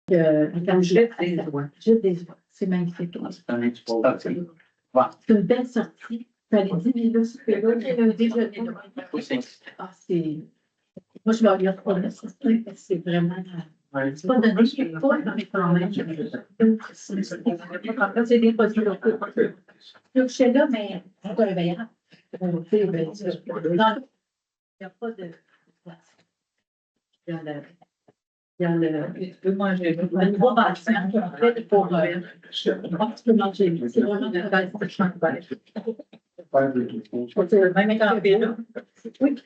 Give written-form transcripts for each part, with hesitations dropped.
Jette des oies. Jette des oies. C'est magnifique. C'est une belle sortie. Tu allais dire, là, super là, il y a déjà des lois. Ah, c'est. Moi, je me regarde pas là, c'est vraiment. C'est pas donné, je ne pas, mais quand même. C'est des produits locaux. Le chez là, mais c'est pas réveillant. Il n'y a pas de. Il y a le. Il y a le manger. Le nouveau bâtiment pour. Tu peux manger. C'est vraiment une belle chambre. Même étant là. Oui.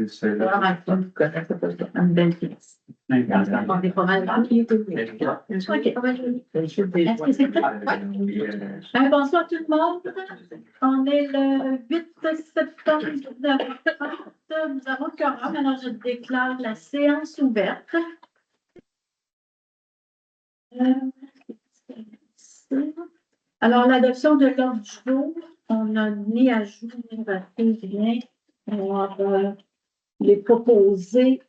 C'est vraiment fun. Une belle pièce. On est pas mal. OK. Est-ce que c'est prêt? Bonsoir tout le monde. On est le 8 septembre 2030. Nous avons le quorum. Alors, je déclare la séance ouverte. Alors, l'adoption de l'ordre du jour, on n'a ni ajout ni raté, rien. Alors, il est proposé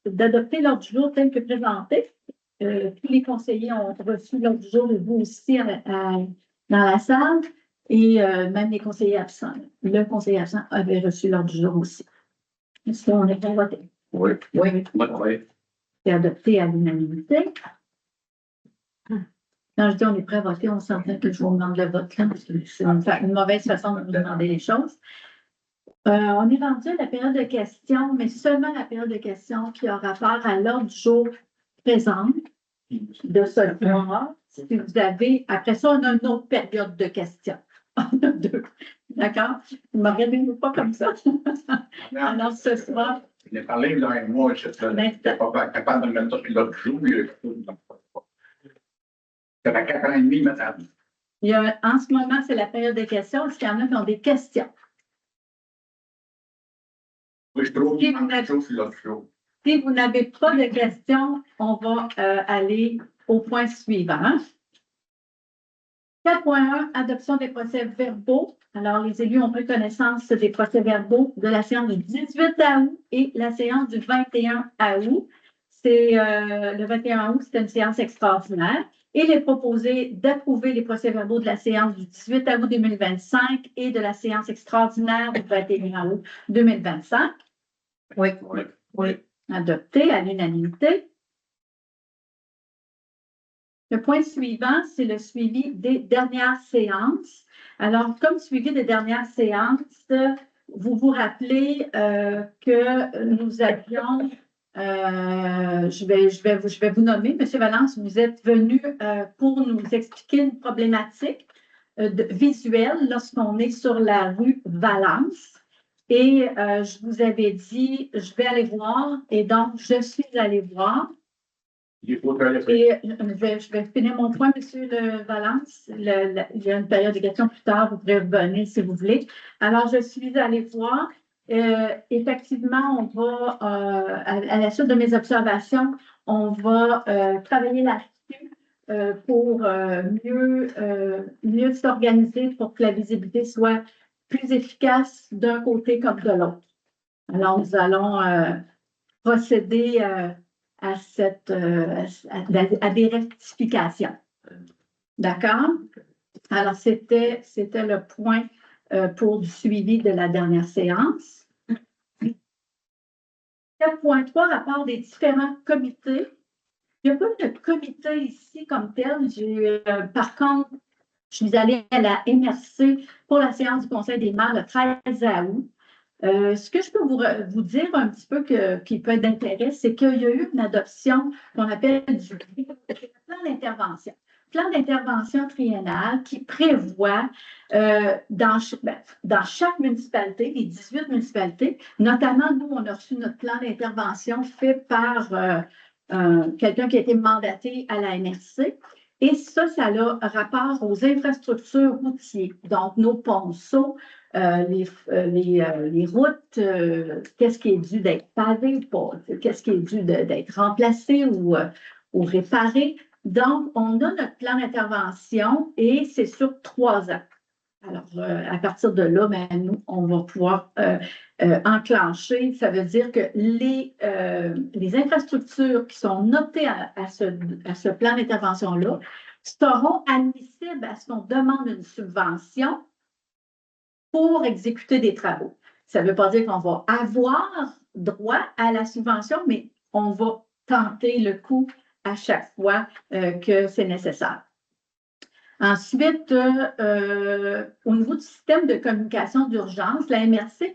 d'adopter l'ordre du jour tel que présenté. Tous les conseillers ont reçu l'ordre du jour, et vous aussi dans la salle, et même les conseillers absents. Le conseiller absent avait reçu l'ordre du jour aussi. Est-ce qu'on est prêt à voter? Oui. Oui. C'est adopté à l'unanimité. Quand je dis on est prêt à voter, on s'entend que je vous demande le vote là, parce que c'est une mauvaise façon de vous demander les choses. On est rendu à la période de questions, mais seulement la période de questions qui a rapport à l'ordre du jour présent de ce mois. Si vous avez, après ça, on a une autre période de questions. On a deux. D'accord? Ne me regardez pas comme ça. Alors, ce soir. Je n'ai parlé d'un mois, je n'étais pas capable de me mettre sur l'autre jour. Ça fait 4 ans et demi, madame. En ce moment, c'est la période des questions. Est-ce qu'il y en a qui ont des questions? Oui, je trouve sur l'autre jour. Si vous n'avez pas de questions, on va aller au point suivant. 4.1, adoption des procès-verbaux. Alors, les élus ont pris connaissance des procès-verbaux de la séance du 18 août et la séance du 21 août. Le 21 août, c'était une séance extraordinaire. Il est proposé d'approuver les procès-verbaux de la séance du 18 août 2025 et de la séance extraordinaire du 21 août 2025. Oui. Adopté à l'unanimité. Le point suivant, c'est le suivi des dernières séances. Alors, comme suivi des dernières séances, vous vous rappelez que nous avions, je vais vous nommer, M. Valence, vous êtes venu pour nous expliquer une problématique visuelle lorsqu'on est sur la rue Valence. Et je vous avais dit, je vais aller voir, et donc je suis allée voir. Et je vais finir mon point, M. Valence. Il y a une période de questions plus tard, vous pourrez revenir si vous voulez. Alors, je suis allée voir. Effectivement, on va, à la suite de mes observations, on va travailler là-dessus pour mieux s'organiser pour que la visibilité soit plus efficace d'un côté comme de l'autre. Alors, nous allons procéder à des rectifications. D'accord? Alors, c'était le point pour du suivi de la dernière séance. 4.3, rapport des différents comités. Il n'y a pas de comité ici comme tel. Par contre, je suis allée à la MRC pour la séance du Conseil des maires le 13 août. Ce que je peux vous dire un petit peu qui peut être d'intérêt, c'est qu'il y a eu une adoption qu'on appelle du plan d'intervention. Plan d'intervention triennal qui prévoit dans chaque municipalité, les 18 municipalités, notamment nous, on a reçu notre plan d'intervention fait par quelqu'un qui a été mandaté à la MRC. Et ça a rapport aux infrastructures routières, donc nos ponceaux, les routes, qu'est-ce qui est dû d'être pavé ou pas, qu'est-ce qui est dû d'être remplacé ou réparé. Donc, on a notre plan d'intervention et c'est sur 3 ans. Alors, à partir de là, ben, nous, on va pouvoir enclencher. Ça veut dire que les infrastructures qui sont notées à ce plan d'intervention-là seront admissibles à ce qu'on demande une subvention pour exécuter des travaux. Ça ne veut pas dire qu'on va avoir droit à la subvention, mais on va tenter le coup à chaque fois que c'est nécessaire. Ensuite, au niveau du système de communication d'urgence, la MRC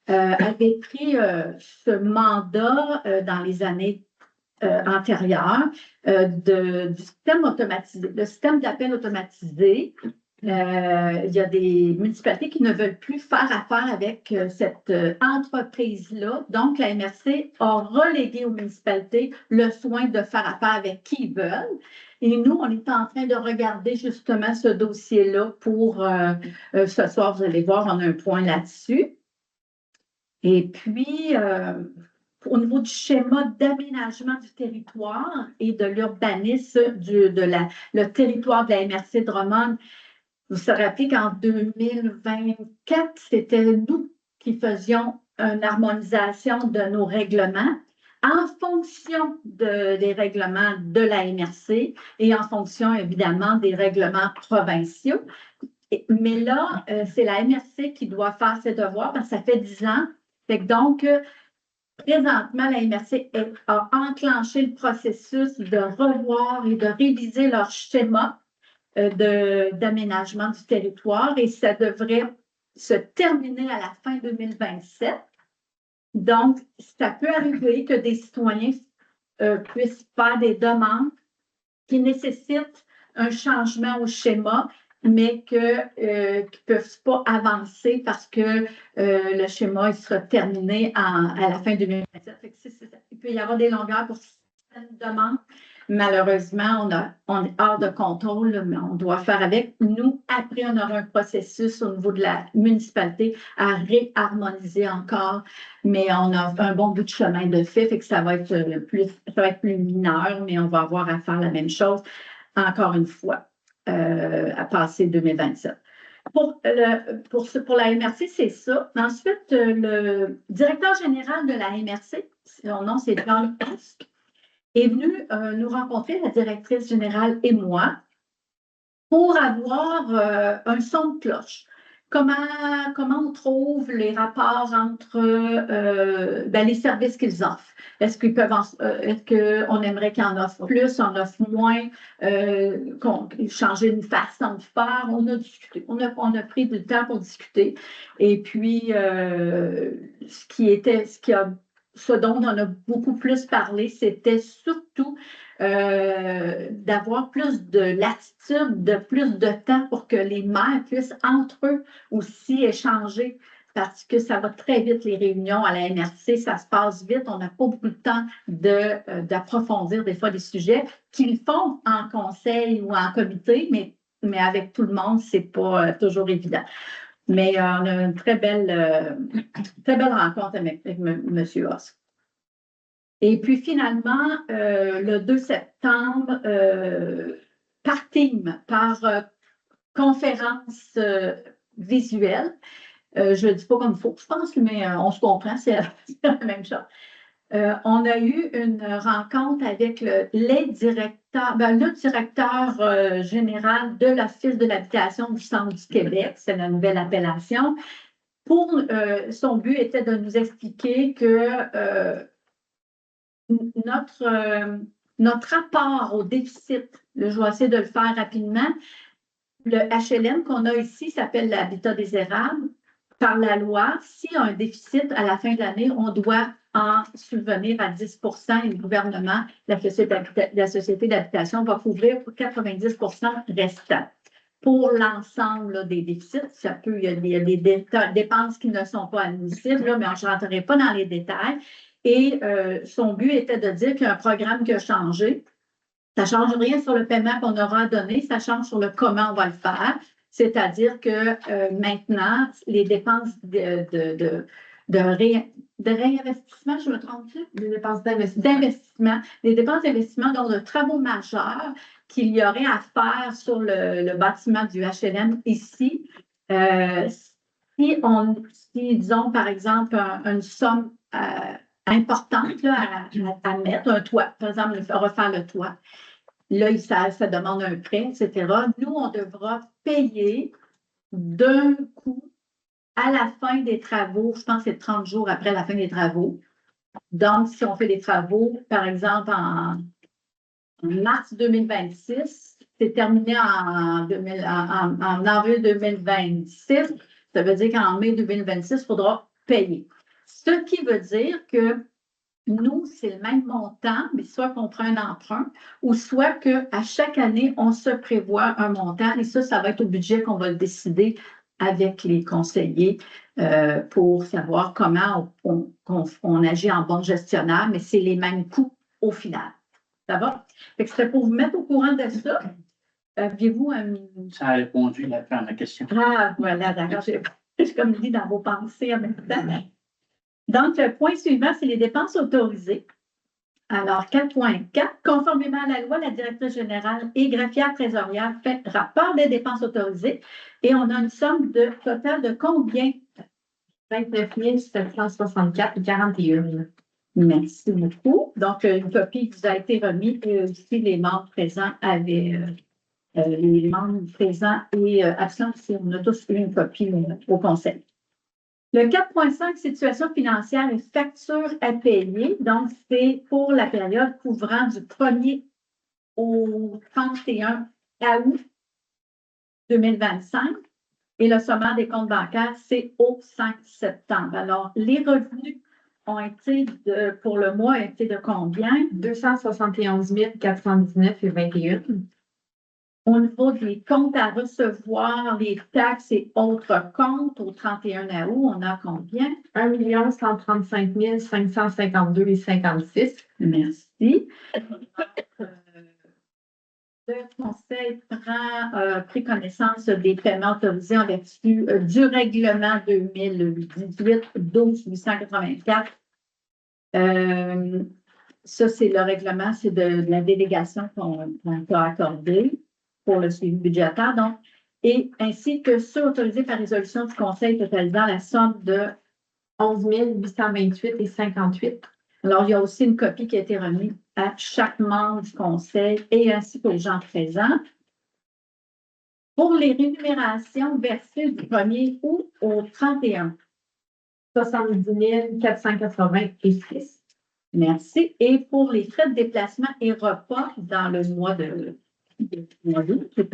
avait pris ce mandat dans les années antérieures du système automatisé, le système d'appel automatisé. Il y a des municipalités qui ne veulent plus faire affaire avec cette entreprise-là. Donc, la MRC a relégué aux municipalités le soin de faire affaire avec qui ils veulent. Et nous, on est en train de regarder justement ce dossier-là pour ce soir, vous allez voir, on a un point là-dessus. Et puis, au niveau du schéma d'aménagement du territoire et de l'urbanisme le territoire de la MRC Drummond, vous vous rappelez qu'en 2024, c'était nous qui faisions une harmonisation de nos règlements en fonction des règlements de la MRC et en fonction, évidemment, des règlements provinciaux. Mais là, c'est la MRC qui doit faire ses devoirs parce que ça fait 10 ans. Donc, présentement, la MRC a enclenché le processus de revoir et de réviser leur schéma d'aménagement du territoire et ça devrait se terminer à la fin 2027. Donc, ça peut arriver que des citoyens puissent faire des demandes qui nécessitent un changement au schéma, mais qui ne peuvent pas avancer parce que le schéma il sera terminé à la fin 2027. Il peut y avoir des longueurs pour certaines demandes. Malheureusement, on est hors de contrôle, mais on doit faire avec. Nous, après, on aura un processus au niveau de la municipalité à réharmoniser encore, mais on a un bon bout de chemin de fait, que ça va être plus mineur, mais on va avoir à faire la même chose encore une fois à passer 2027. Pour la MRC, c'est ça. Ensuite, le directeur général de la MRC, son nom c'est John Husk, est venu nous rencontrer, la directrice générale et moi, pour avoir un son de cloche. Comment on trouve les rapports entre les services qu'ils offrent? Est-ce qu'on aimerait qu'ils en offrent plus, en offrent moins, changer une façon de faire? On a discuté, on a pris du temps pour discuter. Et puis, ce dont on a beaucoup plus parlé, c'était surtout d'avoir plus de latitude, plus de temps pour que les maires puissent entre eux aussi échanger parce que ça va très vite les réunions à la MRC, ça se passe vite, on n'a pas beaucoup de temps d'approfondir des fois des sujets qu'ils font en conseil ou en comité, mais avec tout le monde, c'est pas toujours évident. Mais on a une très belle rencontre avec M. Husk. Et puis finalement, le 2 septembre, par team, par conférence visuelle, je ne le dis pas comme il faut, je pense, mais on se comprend, c'est la même chose. On a eu une rencontre avec le directeur général de l'Office de l'habitation du Centre du Québec, c'est la nouvelle appellation. Son but était de nous expliquer que notre rapport au déficit, je vais essayer de le faire rapidement, le HLM qu'on a ici s'appelle l'habitat désirable. Par la loi, s'il y a un déficit à la fin de l'année, on doit en subvenir à 10 % et le gouvernement, la société d'habitation va couvrir pour 90 % restant. Pour l'ensemble des déficits, il y a des dépenses qui ne sont pas admissibles, là, mais je ne rentrerai pas dans les détails. Et son but était de dire qu'il y a un programme qui a changé. Ça ne change rien sur le paiement qu'on aura à donner, ça change sur le comment on va le faire. C'est-à-dire que maintenant, les dépenses de réinvestissement, je me trompe-tu? Les dépenses d'investissement. D'investissement, les dépenses d'investissement dans de travaux majeurs qu'il y aurait à faire sur le bâtiment du HLM ici, si, disons, par exemple, une somme importante là, à mettre, un toit, par exemple, refaire le toit, là, ça demande un prêt, etc. Nous, on devra payer d'un coup à la fin des travaux, je pense que c'est 30 jours après la fin des travaux. Donc, si on fait des travaux, par exemple, en mars 2026, c'est terminé en avril 2026, ça veut dire qu'en mai 2026, il faudra payer. Ce qui veut dire que nous, c'est le même montant, mais soit qu'on prend un emprunt, ou soit qu'à chaque année, on se prévoit un montant, et ça va être au budget qu'on va le décider avec les conseillers pour savoir comment on agit en bon gestionnaire, mais c'est les mêmes coûts au final. Ça va? C'était pour vous mettre au courant de ça. Aviez-vous un... Ça a répondu à ma question. Ah, voilà, d'accord. J'ai comme dit dans vos pensées en même temps. Donc, le point suivant, c'est les dépenses autorisées. Alors, 4.4, conformément à la loi, la directrice générale et greffière trésorière fait rapport des dépenses autorisées et on a une somme de total de combien? 29 764,41. Merci beaucoup. Donc, une copie vous a été remise et aussi les membres présents avaient, les membres présents et absents, on a tous eu une copie au conseil. Le 4.5, situation financière et factures à payer. Donc, c'est pour la période couvrant du 1er au 31 août 2025. Et le sommaire des comptes bancaires, c'est au 5 septembre. Alors, les revenus ont été pour le mois, ont été de combien? 271 419,21. Au niveau des comptes à recevoir, les taxes et autres comptes, au 31 août, on a combien? 1 135 552,56. Merci. Le Conseil a pris connaissance des paiements autorisés en vertu du règlement 2018-12-884. Ça, c'est le règlement, c'est de la délégation qu'on a accordée pour le suivi budgétaire, donc, et ainsi que ceux autorisés par résolution du Conseil totalisant la somme de 11 828,58. Alors, il y a aussi une copie qui a été remise à chaque membre du Conseil et ainsi qu'aux gens présents. Pour les rémunérations versées du 1er août au 31. 70 486. Merci. Et pour les frais de déplacement et repas dans le mois d'août, c'est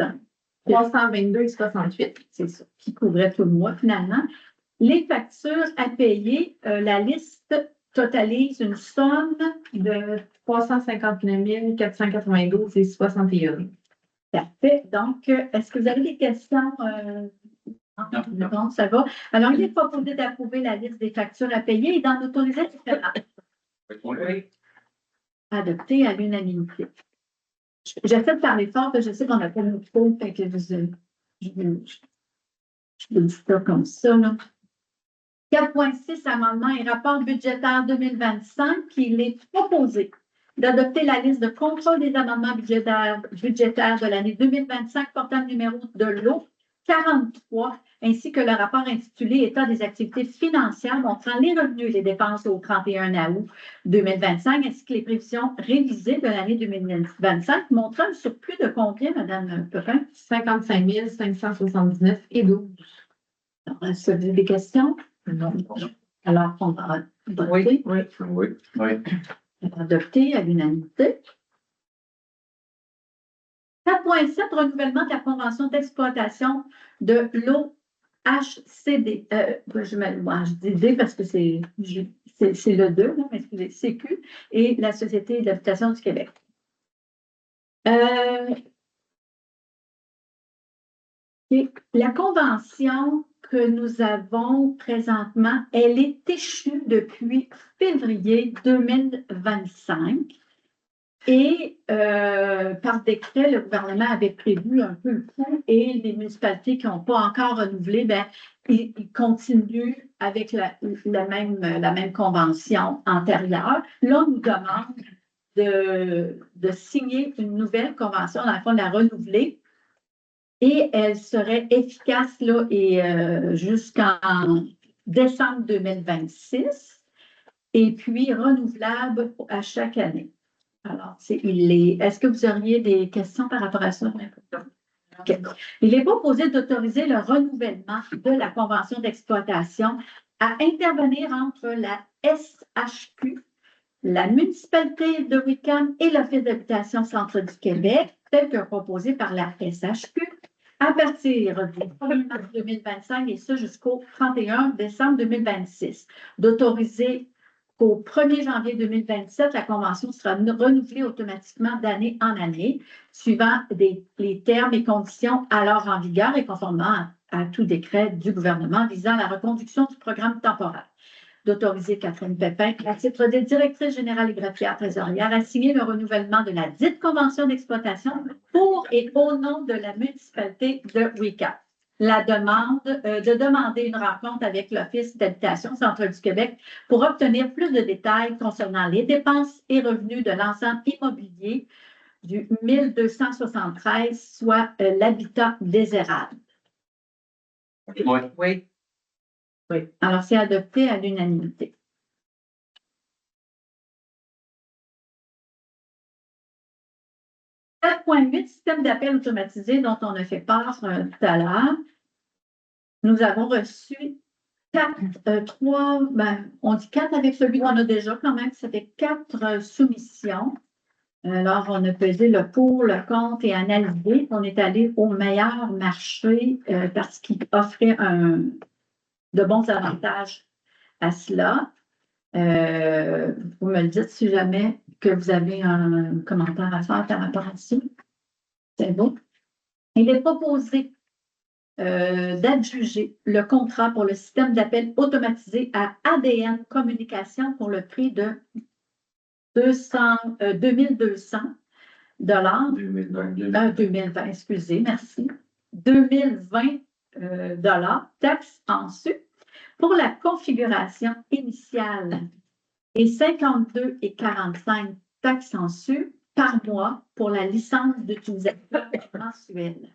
322,68. C'est ça, qui couvrait tout le mois finalement. Les factures à payer, la liste totalise une somme de 359 492,61. Parfait. Donc, est-ce que vous avez des questions? Non, ça va. Alors, il est proposé d'approuver la liste des factures à payer et d'en autoriser le paiement. Oui. Adopté à l'unanimité. J'essaie de parler fort, parce que je sais qu'on n'a pas de micro, fait que je vous dis ça comme ça. 4.6, amendement et rapport budgétaire 2025, il est proposé d'adopter la liste de contrôle des amendements budgétaires de l'année 2025 portant le numéro de lot 43, ainsi que le rapport intitulé État des activités financières montrant les revenus et les dépenses au 31 août 2025, ainsi que les prévisions révisées de l'année 2025, montrant un surplus de combien, Mme Pepin? 55 579,12. Alors, est-ce que vous avez des questions? Non. Alors, on va voter. Oui. Adopté à l'unanimité. 4.7, renouvellement de la convention d'exploitation de l'OHCD. Je dis D parce que c'est le 2, là, mais excusez, CQ et la Société d'habitation du Québec. Et la convention que nous avons présentement, elle est échue depuis février 2025. Et par décret, le gouvernement avait prévu un peu le coût et les municipalités qui n'ont pas encore renouvelé, ils continuent avec la même convention antérieure. Là, on nous demande de signer une nouvelle convention, dans le fond, de la renouveler. Et elle serait efficace là, jusqu'en décembre 2026 et puis renouvelable à chaque année. Alors, est-ce que vous auriez des questions par rapport à ça? Okay. Il est proposé d'autoriser le renouvellement de la convention d'exploitation à intervenir entre la SHQ, la municipalité de Wickham et l'Office d'habitation Centre du Québec, tel que proposé par la SHQ, à partir du 1er mars 2025 et ça jusqu'au 31 décembre 2026. D'autoriser qu'au 1er janvier 2027, la convention sera renouvelée automatiquement d'année en année, suivant les termes et conditions alors en vigueur et conformément à tout décret du gouvernement visant la reconduction du programme temporaire. D'autoriser Catherine Pépin, à titre de directrice générale et greffière trésorière, à signer le renouvellement de la dite convention d'exploitation pour et au nom de la municipalité de Wickham. La demande de demander une rencontre avec l'Office d'habitation Centre du Québec pour obtenir plus de détails concernant les dépenses et revenus de l'ensemble immobilier du 1273, soit l'habitat désirable. Oui. Oui. Alors, c'est adopté à l'unanimité. 4.8, système d'appel automatisé dont on a fait part tout à l'heure. Nous avons reçu on dit 4 avec celui qu'on a déjà quand même, ça fait 4 soumissions. Alors, on a pesé le pour, le contre et analysé. On est allé au meilleur marché parce qu'il offrait de bons avantages à cela. Vous me le dites si jamais que vous avez un commentaire à faire par rapport à ça. C'est bon. Il est proposé d'adjuger le contrat pour le système d'appel automatisé à ADN Communication pour le prix de 2200 $. 2020, excusez, merci. 2020 taxes en su pour la configuration initiale et 52,45 taxes en su par mois pour la licence d'utilisation mensuelle.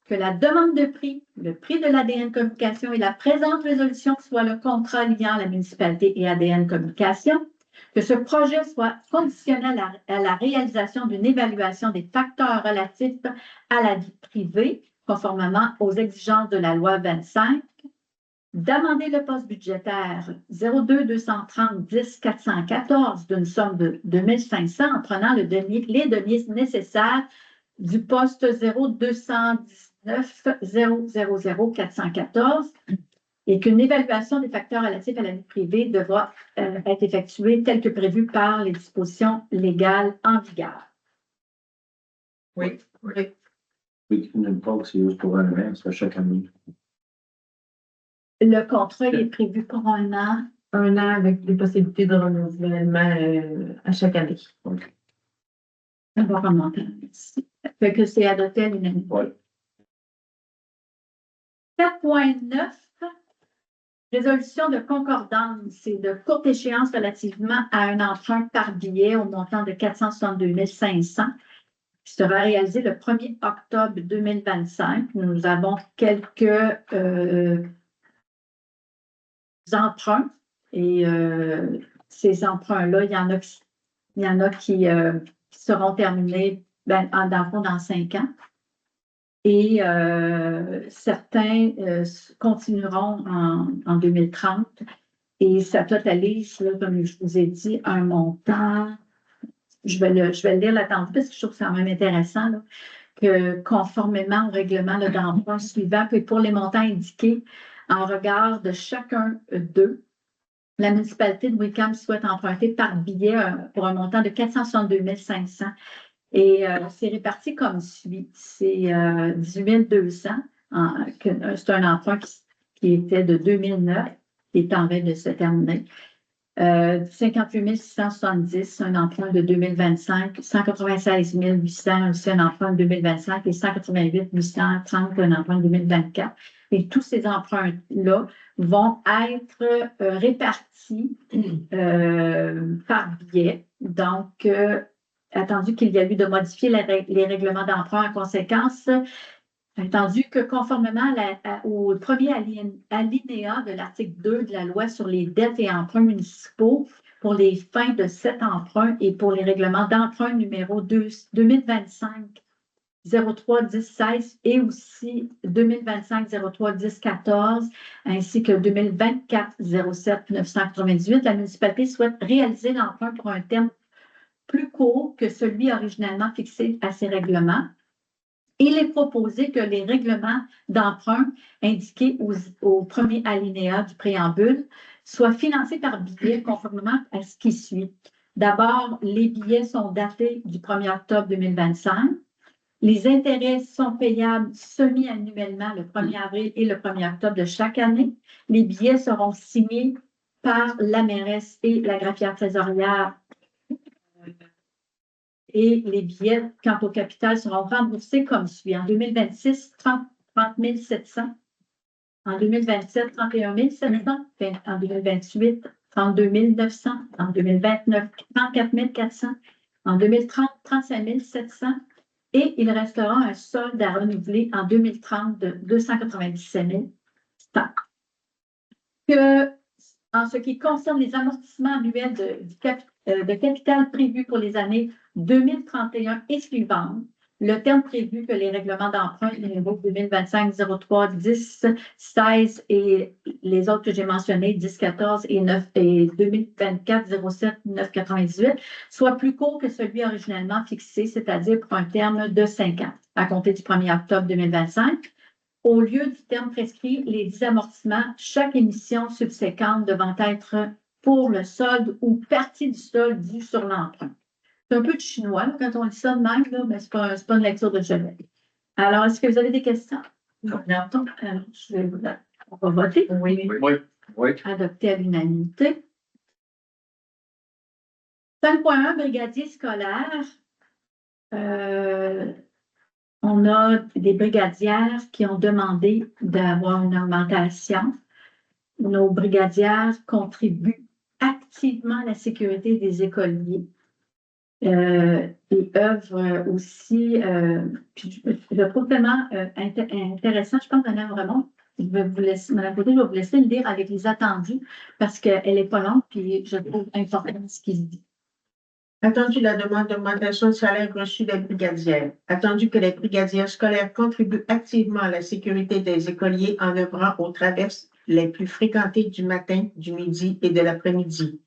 Que la demande de prix, le prix de l'ADN Communication et la présente résolution soient le contrat liant la municipalité et ADN Communication. Que ce projet soit conditionnel à la réalisation d'une évaluation des facteurs relatifs à la vie privée, conformément aux exigences de la loi 25, d'amender le poste budgétaire 02 230 10 414 d'une somme de 2500 en prenant les deniers nécessaires du poste 0219 000 414 et qu'une évaluation des facteurs relatifs à la vie privée devra être effectuée telle que prévue par les dispositions légales en vigueur. Oui. Oui, une fois que c'est juste pour un an, c'est chaque année. Le contrat est prévu pour un an. Un an avec des possibilités de renouvellement à chaque année. Okay. Ça va remonter. Fait que c'est adopté à l'unanimité. Ouais. 4.9. Résolution de concordance et de courte échéance relativement à un emprunt par billet au montant de 462 500 qui sera réalisé le 1er octobre 2025. Nous avons quelques emprunts et ces emprunts-là, il y en a qui seront terminés dans 5 ans. Et certains continueront en 2030. Et ça totalise, là, comme je vous ai dit, un montant. Je vais le lire là-dedans parce que je trouve que c'est quand même intéressant, là, que conformément au règlement d'emprunt suivant, puis pour les montants indiqués en regard de chacun d'eux, la municipalité de Wickham souhaite emprunter par billet pour un montant de 462 500. Et c'est réparti comme suit. C'est 18 200. C'est un emprunt qui était de 2009, qui est en train de se terminer. 58 670, un emprunt de 2025. 196 800, aussi un emprunt de 2025. Et 188 830, un emprunt de 2024. Et tous ces emprunts-là vont être répartis par billet Donc, attendu qu'il y a eu de modifier les règlements d'emprunt en conséquence, attendu que conformément au premier alinéa de l'article 2 de la loi sur les dettes et emprunts municipaux pour les fins de cet emprunt et pour les règlements d'emprunt numéro 2025 03 10 16 et aussi 2025 03 10 14 ainsi que 2024 07 998, la municipalité souhaite réaliser l'emprunt pour un terme plus court que celui originellement fixé à ces règlements. Il est proposé que les règlements d'emprunt indiqués au premier alinéa du préambule soient financés par billets conformément à ce qui suit. D'abord, les billets sont datés du 1er octobre 2025. Les intérêts sont payables semi-annuellement le 1er avril et le 1er octobre de chaque année. Les billets seront signés par la mairesse et la greffière trésorière. Et les billets, quant au capital, seront remboursés comme suit. En 2026, 30 700. En 2027, 31 700. En 2028, 32 900. En 2029, 34 400. En 2030, 35 700. Et il restera un solde à renouveler en 2030 de 297 100. En ce qui concerne les amortissements annuels de capital prévus pour les années 2031 et suivantes, le terme prévu que les règlements d'emprunt numéro 2025 03 10 16 et les autres que j'ai mentionnés 10 14 et 9 et 2024 07 9 98 soit plus court que celui originellement fixé, c'est-à-dire pour un terme de 5 ans à compter du 1er octobre 2025. Au lieu du terme prescrit, les 10 amortissements, chaque émission subséquente devant être pour le solde ou partie du solde dû sur l'emprunt. C'est un peu de chinois là, quand on dit ça de même, là, mais ce n'est pas une lecture de chevet. Alors, est-ce que vous avez des questions? Non. Alors, on va voter. Oui. Oui. Adopté à l'unanimité. 5.1, brigadier scolaire. On a des brigadières qui ont demandé d'avoir une augmentation. Nos brigadières contribuent activement à la sécurité des écoliers. Et œuvrent aussi, puis je trouve tellement intéressant, je pense, Mme Raymond, Mme Gauthier, je vais vous laisser le lire avec les attendus parce qu'elle n'est pas longue, puis je trouve important ce qu'il dit. Attendu la demande d'augmentation de salaire reçue des brigadières. Attendu que les brigadières scolaires contribuent activement à la sécurité des écoliers en œuvrant aux traverses les plus fréquentées du matin, du midi et de l'après-midi.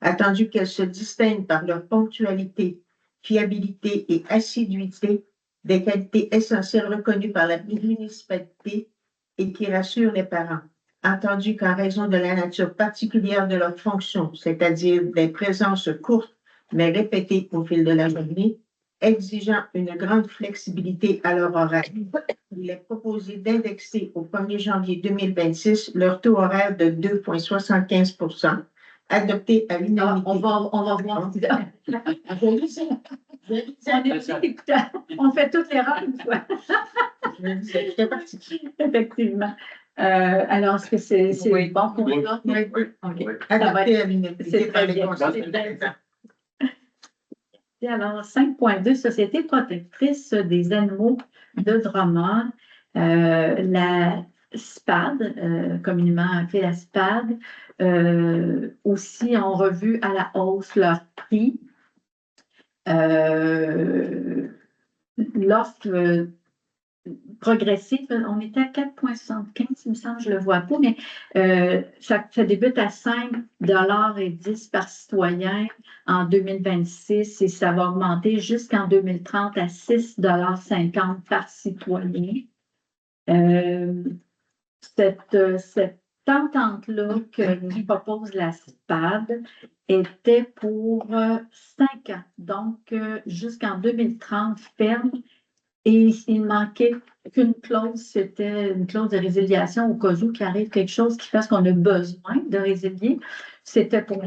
Attendu qu'elles se distinguent par leur ponctualité, fiabilité et assiduité, des qualités essentielles reconnues par la municipalité et qui rassurent les parents. Attendu qu'en raison de la nature particulière de leur fonction, c'est-à-dire des présences courtes mais répétées au fil de la journée, exigeant une grande flexibilité à leur horaire, il est proposé d'indexer au 1er janvier 2026 leur taux horaire de 2,75 %, adopté à l'unanimité. On va voir. On fait toutes les rangs une fois. Effectivement. Alors, est-ce que c'est Oui. bon pour Oui. ça? Oui. OK. Adopté à l'unanimité C'est par très les bien. conseils. Et alors, 5.2, Société protectrice des animaux de Drummond. La SPAD, communément appelée la SPAD, aussi ont revu à la hausse leur prix. L'offre progressive, on était à 4,75, il me semble, je ne le vois pas, mais ça débute à 5,10 $ par citoyen en 2026 et ça va augmenter jusqu'en 2030 à 6,50 $ par citoyen. Cette entente-là que nous propose la SPAD était pour 5 ans, donc jusqu'en 2030 ferme. Et il manquait qu'une clause, c'était une clause de résiliation au cas où qu'il arrive quelque chose qui fasse qu'on a besoin de résilier. C'était pour...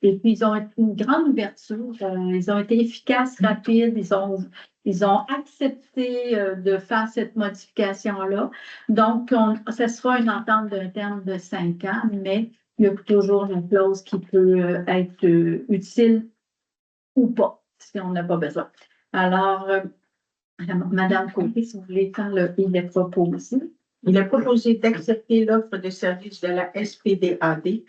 et puis, ils ont une grande ouverture. Ils ont été efficaces, rapides. Ils ont accepté de faire cette modification-là. Donc, ça sera une entente d'un terme de 5 ans, mais il y a toujours une clause qui peut être utile ou pas, si on n'a pas besoin. Alors, Madame Côté, si vous voulez faire il est proposé. Il est proposé d'accepter l'offre de service de la SPAD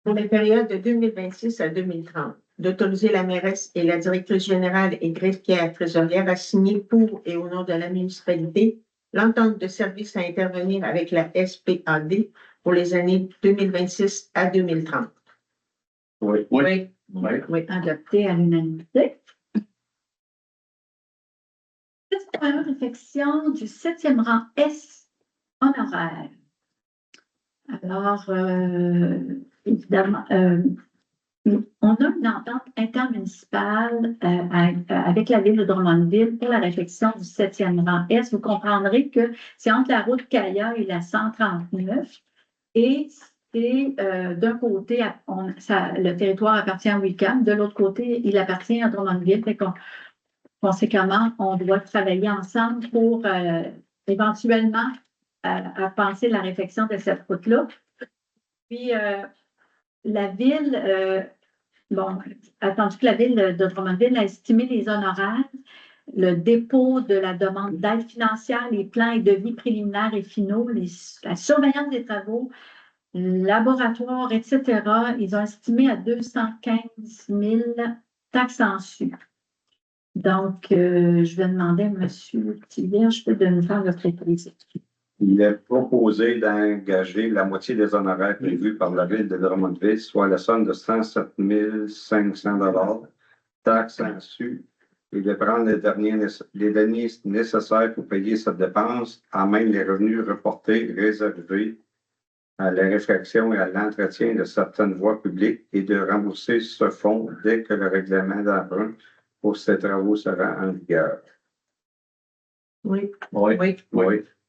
pour les périodes de 2026 à 2030, d'autoriser la mairesse et la directrice générale et greffière trésorière à signer pour et au nom de la municipalité l'entente de service à intervenir avec la SPAD pour les années 2026 à 2030. Oui. Oui. Oui. Adopté à l'unanimité. 6.1, réfection du 7e rang S honoraire. Alors, évidemment, on a une entente intermunicipale avec la ville de Drummondville pour la réfection du 7e rang S. Vous comprendrez que c'est entre la route Caya et la 139. Et c'est d'un côté, le territoire appartient à Wickham, de l'autre côté, il appartient à Drummondville. Conséquemment, on doit travailler ensemble pour éventuellement à penser la réfection de cette route-là. Puis, la ville, attendu que la ville de Drummondville a estimé les honoraires, le dépôt de la demande d'aide financière, les plans et devis préliminaires et finaux, la surveillance des travaux, laboratoire, etc., ils ont estimé à 215 000 taxes en su. Donc, je vais demander à M. Thivierge de nous faire le préciser. Il est proposé d'engager la moitié des honoraires prévus par la ville de Drummondville, soit la somme de 107 500 $, taxes en su, et de prendre les derniers nécessaires pour payer cette dépense, à même les revenus reportés réservés à la réfection et à l'entretien de certaines voies publiques et de rembourser ce fonds dès que le règlement d'emprunt pour ces travaux sera en vigueur. Oui.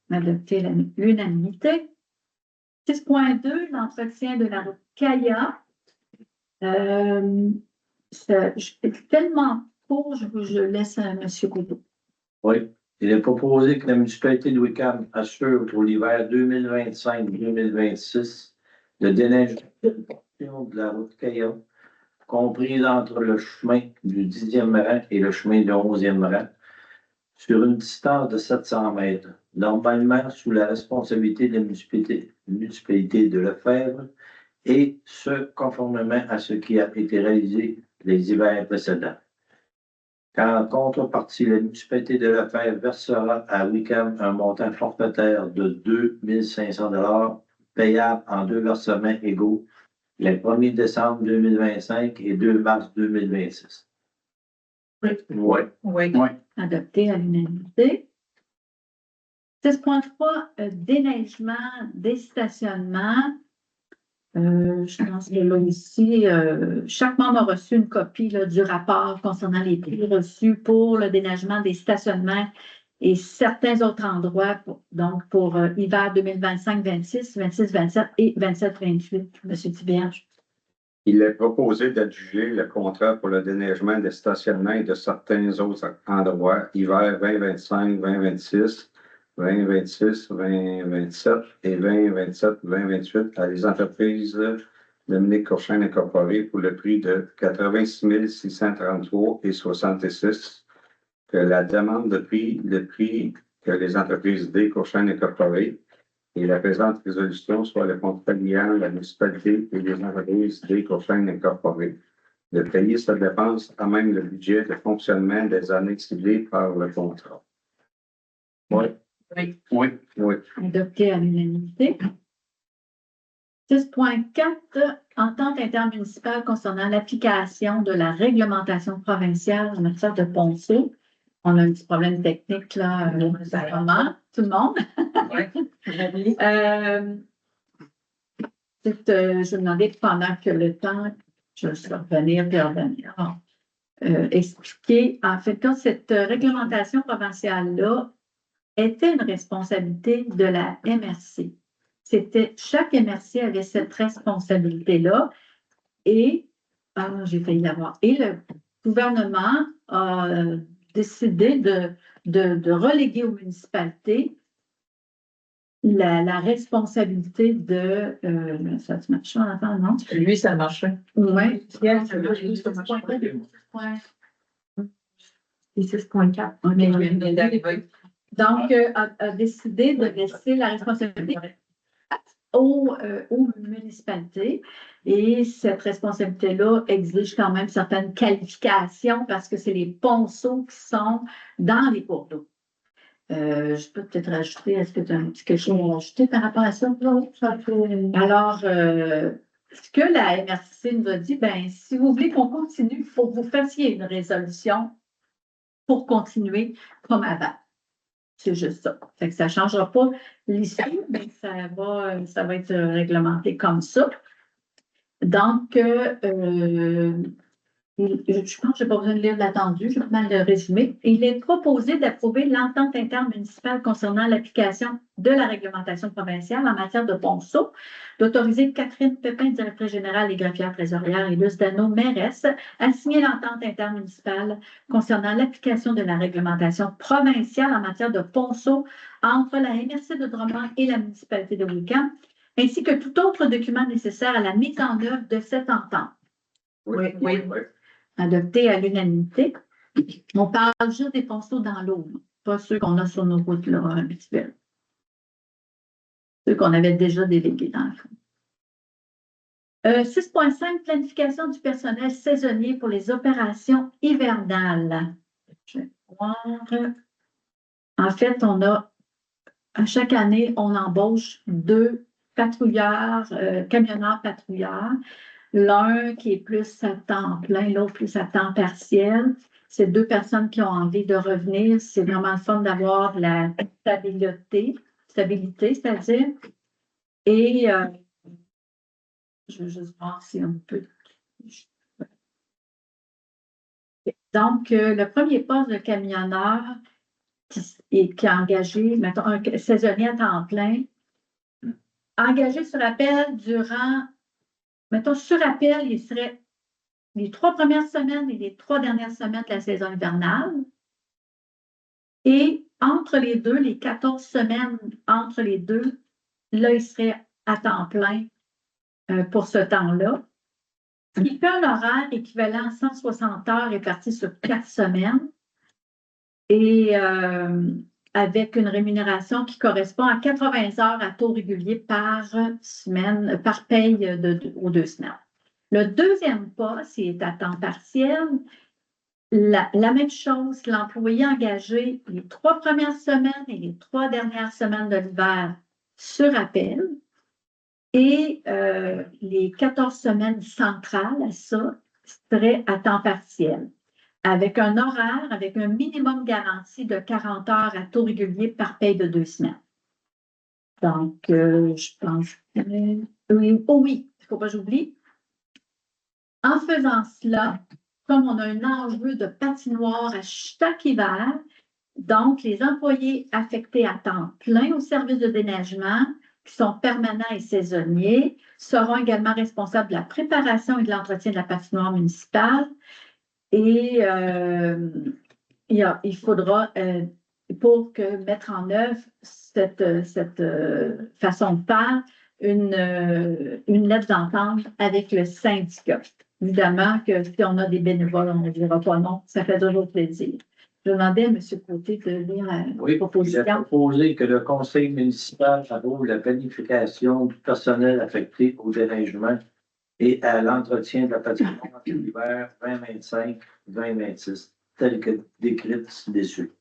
Adopté l'unanimité. 6.2, l'entretien de la route Caya. C'est tellement court, je laisse à M. Couteau. Oui. Il est proposé que la municipalité de Wickham assure pour l'hiver 2025-2026 le déneigement de la route Caya, comprise entre le chemin du 10e rang et le chemin du 11e rang, sur une distance de 700 mètres, normalement sous la responsabilité de la municipalité de Lefebvre, et ce, conformément à ce qui a été réalisé les hivers précédents. En contrepartie, la municipalité de Lefebvre versera à Wickham un montant forfaitaire de 2 500 $ payable en 2 versements égaux, le 1er décembre 2025 et 2 mars 2026. Oui. Adopté à l'unanimité. 6.3, déneigement des stationnements. Je pense que là, ici, chaque membre a reçu une copie là, du rapport concernant les prix reçus pour le déneigement des stationnements et certains autres endroits, pour hiver 2025-26, 26-27 et 27-28. M. Thivierge. Il est proposé d'adjuger le contrat pour le déneigement des stationnements et de certains autres endroits, hiver 2025-2026, 2026, 2027 et 2027-2028 à les entreprises Dominique Courchaine Incorporée pour le prix de 86 633,66 $. Que la demande de prix, le prix que les entreprises D. Courchaine Incorporée et la présente résolution soit le contrat liant la municipalité et les entreprises D. Courchaine Incorporée de payer cette dépense à même le budget de fonctionnement des années ciblées par le contrat. Oui. Adopté à l'unanimité. 6.4, entente intermunicipale concernant l'application de la réglementation provinciale en matière de ponceau. On a un petit problème technique là, vraiment, tout le monde. Je vais demander pendant que le temps, je vais revenir. Expliquer, en fait, quand cette réglementation provinciale-là était une responsabilité de la MRC. Chaque MRC avait cette responsabilité-là et, j'ai failli l'avoir, et le gouvernement a décidé de reléguer aux municipalités la responsabilité de, ça a marché en avant, non? Lui, ça marchait. Oui. Pierre, ça marche, lui, ça marche pas. Et 6,4. Donc, a décidé de laisser la responsabilité aux municipalités. Et cette responsabilité-là exige quand même certaines qualifications parce que c'est les ponceaux qui sont dans les cours d'eau. Je peux peut-être rajouter, est-ce que tu as un petit quelque chose à rajouter par rapport à ça? Non, ça fait... Alors, ce que la MRC nous a dit, ben, si vous voulez qu'on continue, il faut que vous fassiez une résolution pour continuer comme avant. C'est juste ça. Fait que ça ne changera pas l'issue, mais ça va être réglementé comme ça. Donc, je pense que je n'ai pas besoin de lire l'attendu, je vais mal le résumer. Il est proposé d'approuver l'entente intermunicipale concernant l'application de la réglementation provinciale en matière de ponceau, d'autoriser Catherine Pépin, directrice générale et greffière trésorière, et Luce Dano, mairesse, à signer l'entente intermunicipale concernant l'application de la réglementation provinciale en matière de ponceau entre la MRC de Drummond et la municipalité de Wickham, ainsi que tout autre document nécessaire à la mise en œuvre de cette entente. Oui. Adopté à l'unanimité. On parle juste des ponceaux dans l'eau, pas ceux qu'on a sur nos routes là, habituelles. Ceux qu'on avait déjà délégués dans le fond. 6.5, planification du personnel saisonnier pour les opérations hivernales. Je vais voir. En fait, à chaque année, on embauche 2 patrouilleurs, camionneurs patrouilleurs. L'un qui est plus à temps plein, l'autre plus à temps partiel. C'est 2 personnes qui ont envie de revenir. C'est vraiment le fun d'avoir la stabilité, c'est-à-dire. Et je veux juste voir si on peut. Donc, le premier poste de camionneur qui est engagé, mettons, un saisonnier à temps plein, engagé sur appel durant. Mettons, sur appel, il serait les 3 premières semaines et les 3 dernières semaines de la saison hivernale. Et entre les deux, les 14 semaines entre les deux, là, il serait à temps plein pour ce temps-là. Ce qui fait un horaire équivalent à 160 heures réparties sur 4 semaines et avec une rémunération qui correspond à 80 heures à taux régulier par semaine, par paye aux 2 semaines. Le deuxième poste, il est à temps partiel. La même chose, l'employé engagé les 3 premières semaines et les 3 dernières semaines de l'hiver sur appel. Et les 14 semaines centrales à ça seraient à temps partiel, avec un horaire, avec un minimum garanti de 40 heures à taux régulier par paye de 2 semaines. Donc, je pense que... Oui, il ne faut pas que j'oublie. En faisant cela, comme on a un enjeu de patinoire à chaque hiver, donc les employés affectés à temps plein au service de déneigement, qui sont permanents et saisonniers, seront également responsables de la préparation et de l'entretien de la patinoire municipale. Et il faudra, pour mettre en œuvre cette façon de faire, une lettre d'entente avec le syndicat. Évidemment que si on a des bénévoles, on ne dira pas non, ça fait toujours plaisir. Je demandais à M. Côté de lire la proposition. Il a proposé que le conseil municipal approuve la planification du personnel affecté au déneigement et à l'entretien de la patinoire de l'hiver 2025-2026, telle que décrite ci-dessus.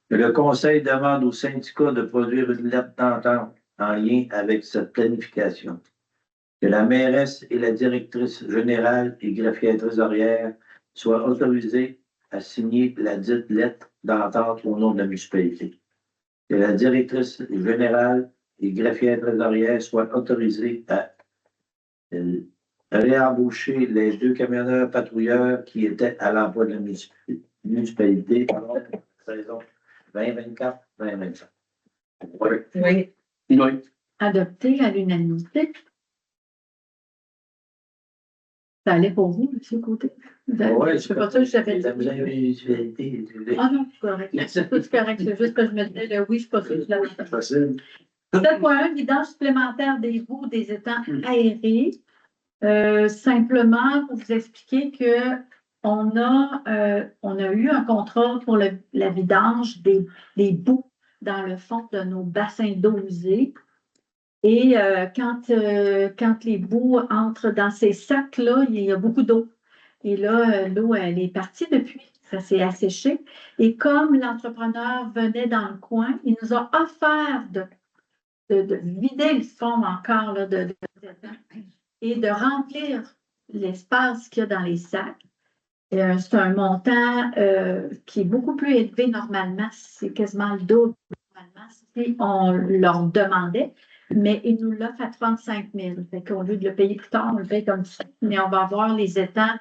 Le conseil demande au syndicat de produire une lettre d'entente en lien avec cette planification. Que la mairesse et la directrice générale et greffière trésorière soient autorisées à signer la dite lettre d'entente au nom de la municipalité. Que la directrice générale et greffière trésorière soient autorisées à réembaucher les 2 camionneurs patrouilleurs qui étaient à l'emploi de la municipalité pendant la saison 2024-2025. Oui. Adopté à l'unanimité. Ça allait pour vous, M. Côté? Oui, je ne sais pas ça que j'avais dit. Vous avez une municipalité. Ah non, c'est correct. C'est correct. C'est juste que je me disais, oui, je ne suis pas sûre que je l'avais fait. Facile. 7.1, vidange supplémentaire des boues des étangs aérés. Simplement pour vous expliquer que on a eu un contrat pour la vidange des boues dans le fond de nos bassins d'eau usés. Et quand les boues entrent dans ces sacs-là, il y a beaucoup d'eau. Et là, l'eau, elle est partie depuis. Ça s'est asséché. Et comme l'entrepreneur venait dans le coin, il nous a offert de vider le fond encore là, et de remplir l'espace qu'il y a dans les sacs. C'est un montant qui est beaucoup plus élevé normalement. C'est quasiment le double normalement si on leur demandait. Mais il nous l'offre à 35 000. Fait qu'au lieu de le payer plus tard, on le paye comme ça. Mais on va avoir les étangs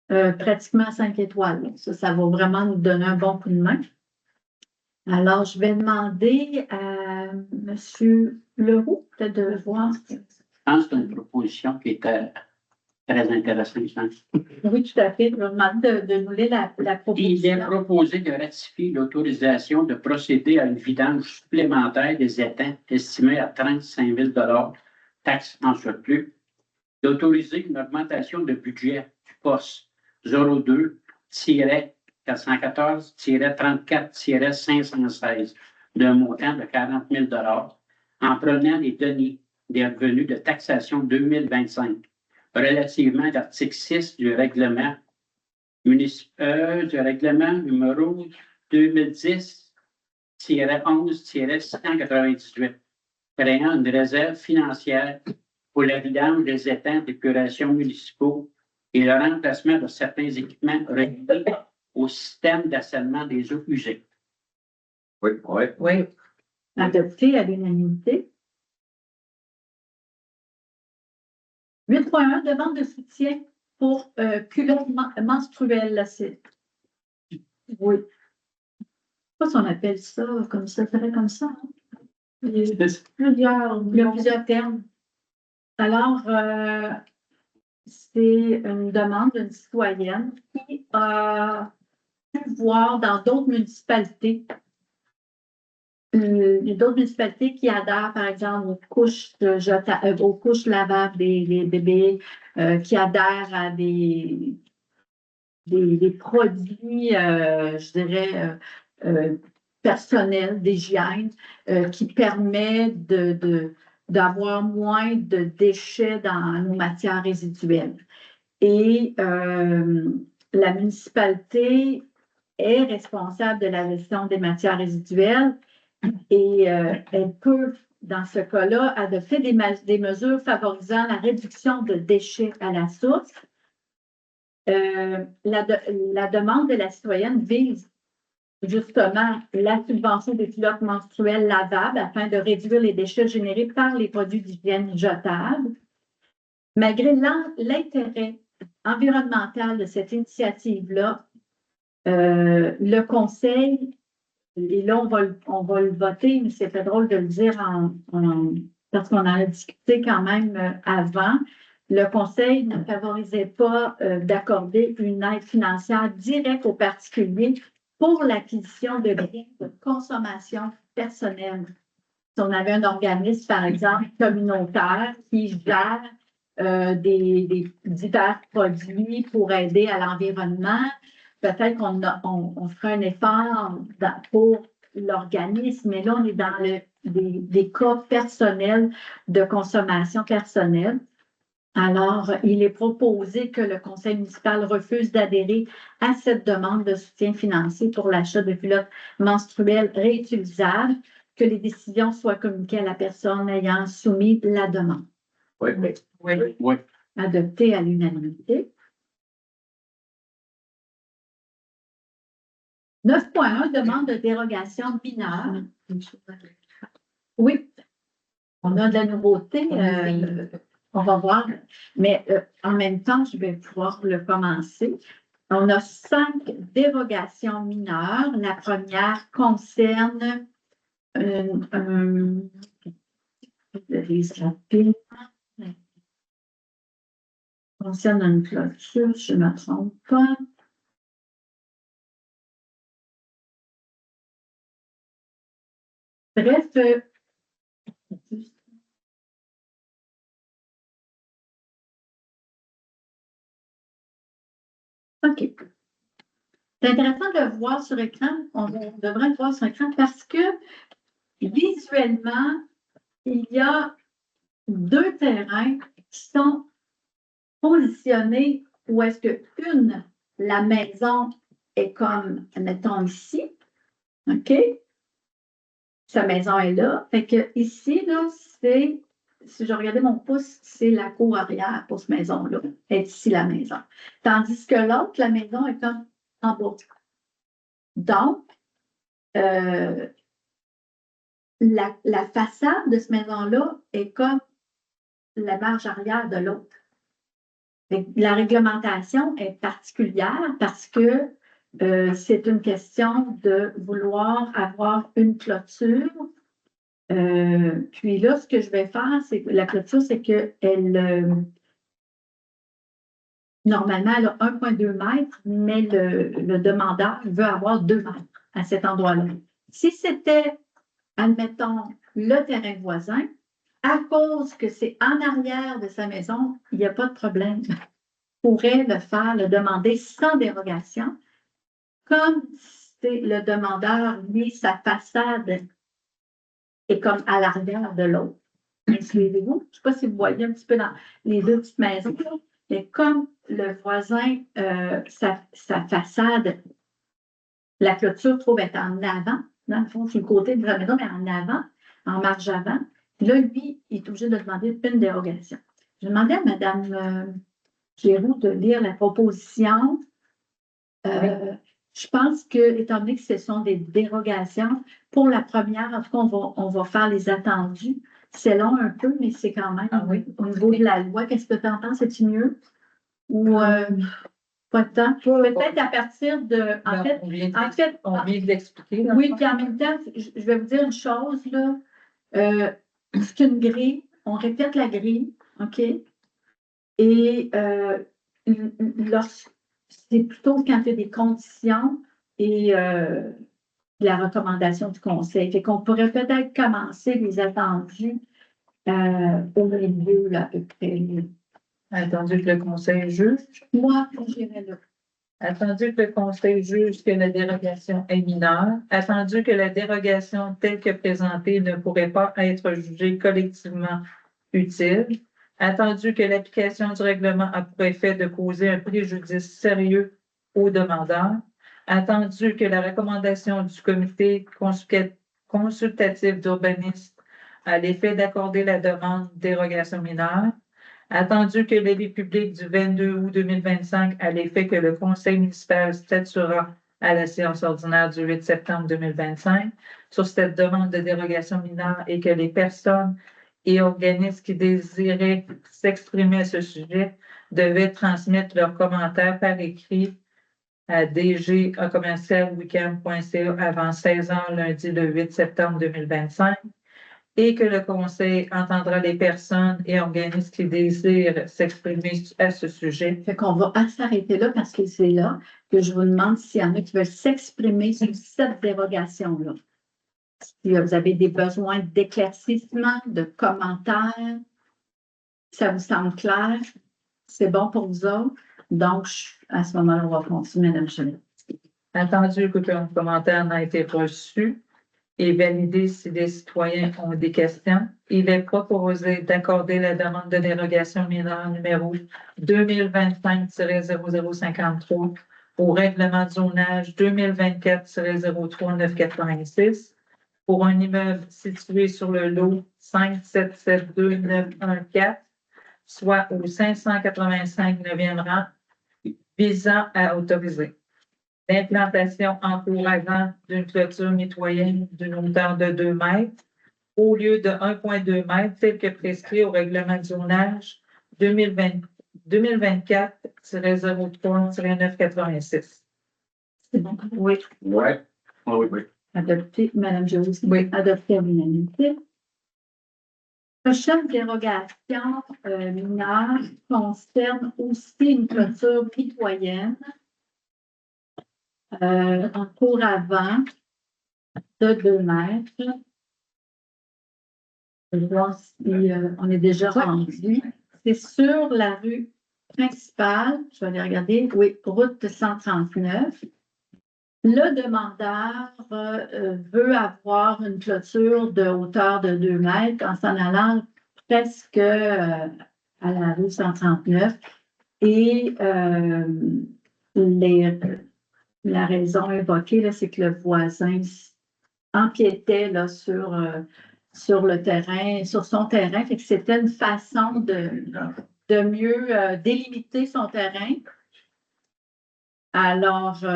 pratiquement 5 étoiles. Ça va vraiment nous donner un bon coup de main. Alors, je vais demander à M. Leroux peut-être de voir. Je pense que c'est une proposition qui était très intéressante. Oui, tout à fait. Je vais demander de nous lire la proposition. Il est proposé de ratifier l'autorisation de procéder à une vidange supplémentaire des étangs estimée à 35 000 taxes en surplus, d'autoriser une augmentation de budget du poste 02-414-34-516 d'un montant de 40 000 en prenant les données des revenus de taxation 2025 relativement à l'article 6 du règlement numéro 2010-11-698, créant une réserve financière pour la vidange des étangs d'épuration municipaux et le remplacement de certains équipements reliés au système d'assainissement des eaux usées. Oui. Oui. Adopté à l'unanimité. 8.1, demande de soutien pour culottes menstruelles. Oui. Je ne sais pas si on appelle ça comme ça, comme ça. Hein? Il y a plusieurs termes. Alors, c'est une demande d'une citoyenne qui a pu voir dans d'autres municipalités. Il y a d'autres municipalités qui adhèrent, par exemple, aux couches lavables des bébés, qui adhèrent à des produits, je dirais, personnels, d'hygiène, qui permet d'avoir moins de déchets dans nos matières résiduelles. Et la municipalité est responsable de la gestion des matières résiduelles et elle peut, dans ce cas-là, adopter des mesures favorisant la réduction de déchets à la source. La demande de la citoyenne vise justement la subvention des culottes menstruelles lavables afin de réduire les déchets générés par les produits d'hygiène jetables. Malgré l'intérêt environnemental de cette initiative-là, le Conseil, et là on va le voter, mais c'est très drôle de le dire parce qu'on en a discuté quand même avant, le Conseil ne favorisait pas d'accorder une aide financière directe aux particuliers pour l'acquisition de biens de consommation personnelle. Si on avait un organisme, par exemple, communautaire qui gère divers produits pour aider à l'environnement, peut-être qu'on ferait un effort pour l'organisme, mais là, on est dans des cas personnels de consommation personnelle. Alors, il est proposé que le conseil municipal refuse d'adhérer à cette demande de soutien financier pour l'achat de culottes menstruelles réutilisables, que les décisions soient communiquées à la personne ayant soumis la demande. Oui. Adopté à l'unanimité. 9.1, demande de dérogation mineure. Oui, on a de la nouveauté. On va voir, mais en même temps, je vais pouvoir le commencer. On a 5 dérogations mineures. La première concerne concerne une clôture, je ne me trompe pas. Bref, OK. C'est intéressant de le voir sur écran. On devrait le voir sur écran parce que visuellement, il y a deux terrains qui sont positionnés où est-ce que la maison est comme, mettons ici, OK? Sa maison est là. Fait que ici, là, c'est, si je regardais mon pouce, c'est la cour arrière pour cette maison-là. Et ici, la maison. Tandis que l'autre, la maison est comme en bas. Donc, la façade de cette maison-là est comme la marge arrière de l'autre. La réglementation est particulière parce que c'est une question de vouloir avoir une clôture. Puis là, ce que je vais faire, c'est que la clôture, c'est qu'elle, normalement, elle a 1,2 mètres, mais le demandeur veut avoir 2 mètres à cet endroit-là. Si c'était, admettons, le terrain voisin, à cause que c'est en arrière de sa maison, il n'y a pas de problème. Il pourrait le faire, le demander sans dérogation. Comme c'est le demandeur, lui, sa façade est comme à l'arrière de l'autre. Suivez-vous? Je ne sais pas si vous voyez un petit peu dans les deux petites maisons, mais comme le voisin, sa façade, la clôture trouve être en avant, dans le fond, sur le côté de la maison, mais en avant, en marge avant. Là, lui, il est obligé de demander une dérogation. Je demandais à Mme Giroux de lire la proposition. Je pense que, étant donné que ce sont des dérogations, pour la première, en tout cas, on va faire les attendus. C'est long un peu, mais c'est quand même au niveau de la loi. Qu'est-ce que tu en penses? C'est-tu mieux? Ou pas de temps? Peut-être à partir de. En fait, on vient de l'expliquer. Oui, puis en même temps, je vais vous dire une chose, là. C'est une grille. On répète la grille, OK? Et c'est plutôt quand il y a des conditions et la recommandation du conseil. Fait qu'on pourrait peut-être commencer les attendus au milieu, là, à peu près. Attendu que le conseil juge. Moi, j'irais là. Attendu que le conseil juge que la dérogation est mineure. Attendu que la dérogation telle que présentée ne pourrait pas être jugée collectivement utile. Attendu que l'application du règlement a pour effet de causer un préjudice sérieux aux demandeurs. Attendu que la recommandation du comité consultatif d'urbanisme a l'effet d'accorder la demande dérogation mineure. Attendu que l'avis public du 22 août 2025 a l'effet que le conseil municipal statuera à la séance ordinaire du 8 septembre 2025 sur cette demande de dérogation mineure et que les personnes et organismes qui désiraient s'exprimer à ce sujet devaient transmettre leurs commentaires par écrit à dg@commercialweekend.ca avant 16 h lundi le 8 septembre 2025 et que le conseil entendra les personnes et organismes qui désirent s'exprimer à ce sujet. Fait qu'on va s'arrêter là parce que c'est là que je vous demande s'il y en a qui veulent s'exprimer sur cette dérogation-là. Si vous avez des besoins d'éclaircissement, de commentaires, ça vous semble clair, c'est bon pour vous autres. Donc, à ce moment-là, on va continuer, Mme Chenot. Attendu qu'aucun commentaire n'a été reçu et validé si les citoyens ont des questions, il est proposé d'accorder la demande de dérogation mineure numéro 2025-0053 au règlement de zonage 2024-03986 pour un immeuble situé sur le lot 5772914, soit au 585 9e rang, visant à autoriser l'implantation encourageant d'une clôture mitoyenne d'une hauteur de 2 mètres au lieu de 1,2 mètres, tel que prescrit au règlement de zonage 2024-03-986. C'est bon? Oui. Ouais. Oui. Adopté, Mme Josie. Oui. Adopté à l'unanimité. Prochaine dérogation mineure concerne aussi une clôture mitoyenne en cours avant de 2 mètres. Je vais voir si on est déjà rendu. C'est sur la rue principale, je vais aller regarder, oui, route 139. Le demandeur veut avoir une clôture de hauteur de 2 mètres en s'en allant presque à la rue 139. Et la raison évoquée, là, c'est que le voisin empiétait là, sur le terrain, sur son terrain. Fait que c'était une façon de mieux délimiter son terrain. Alors, je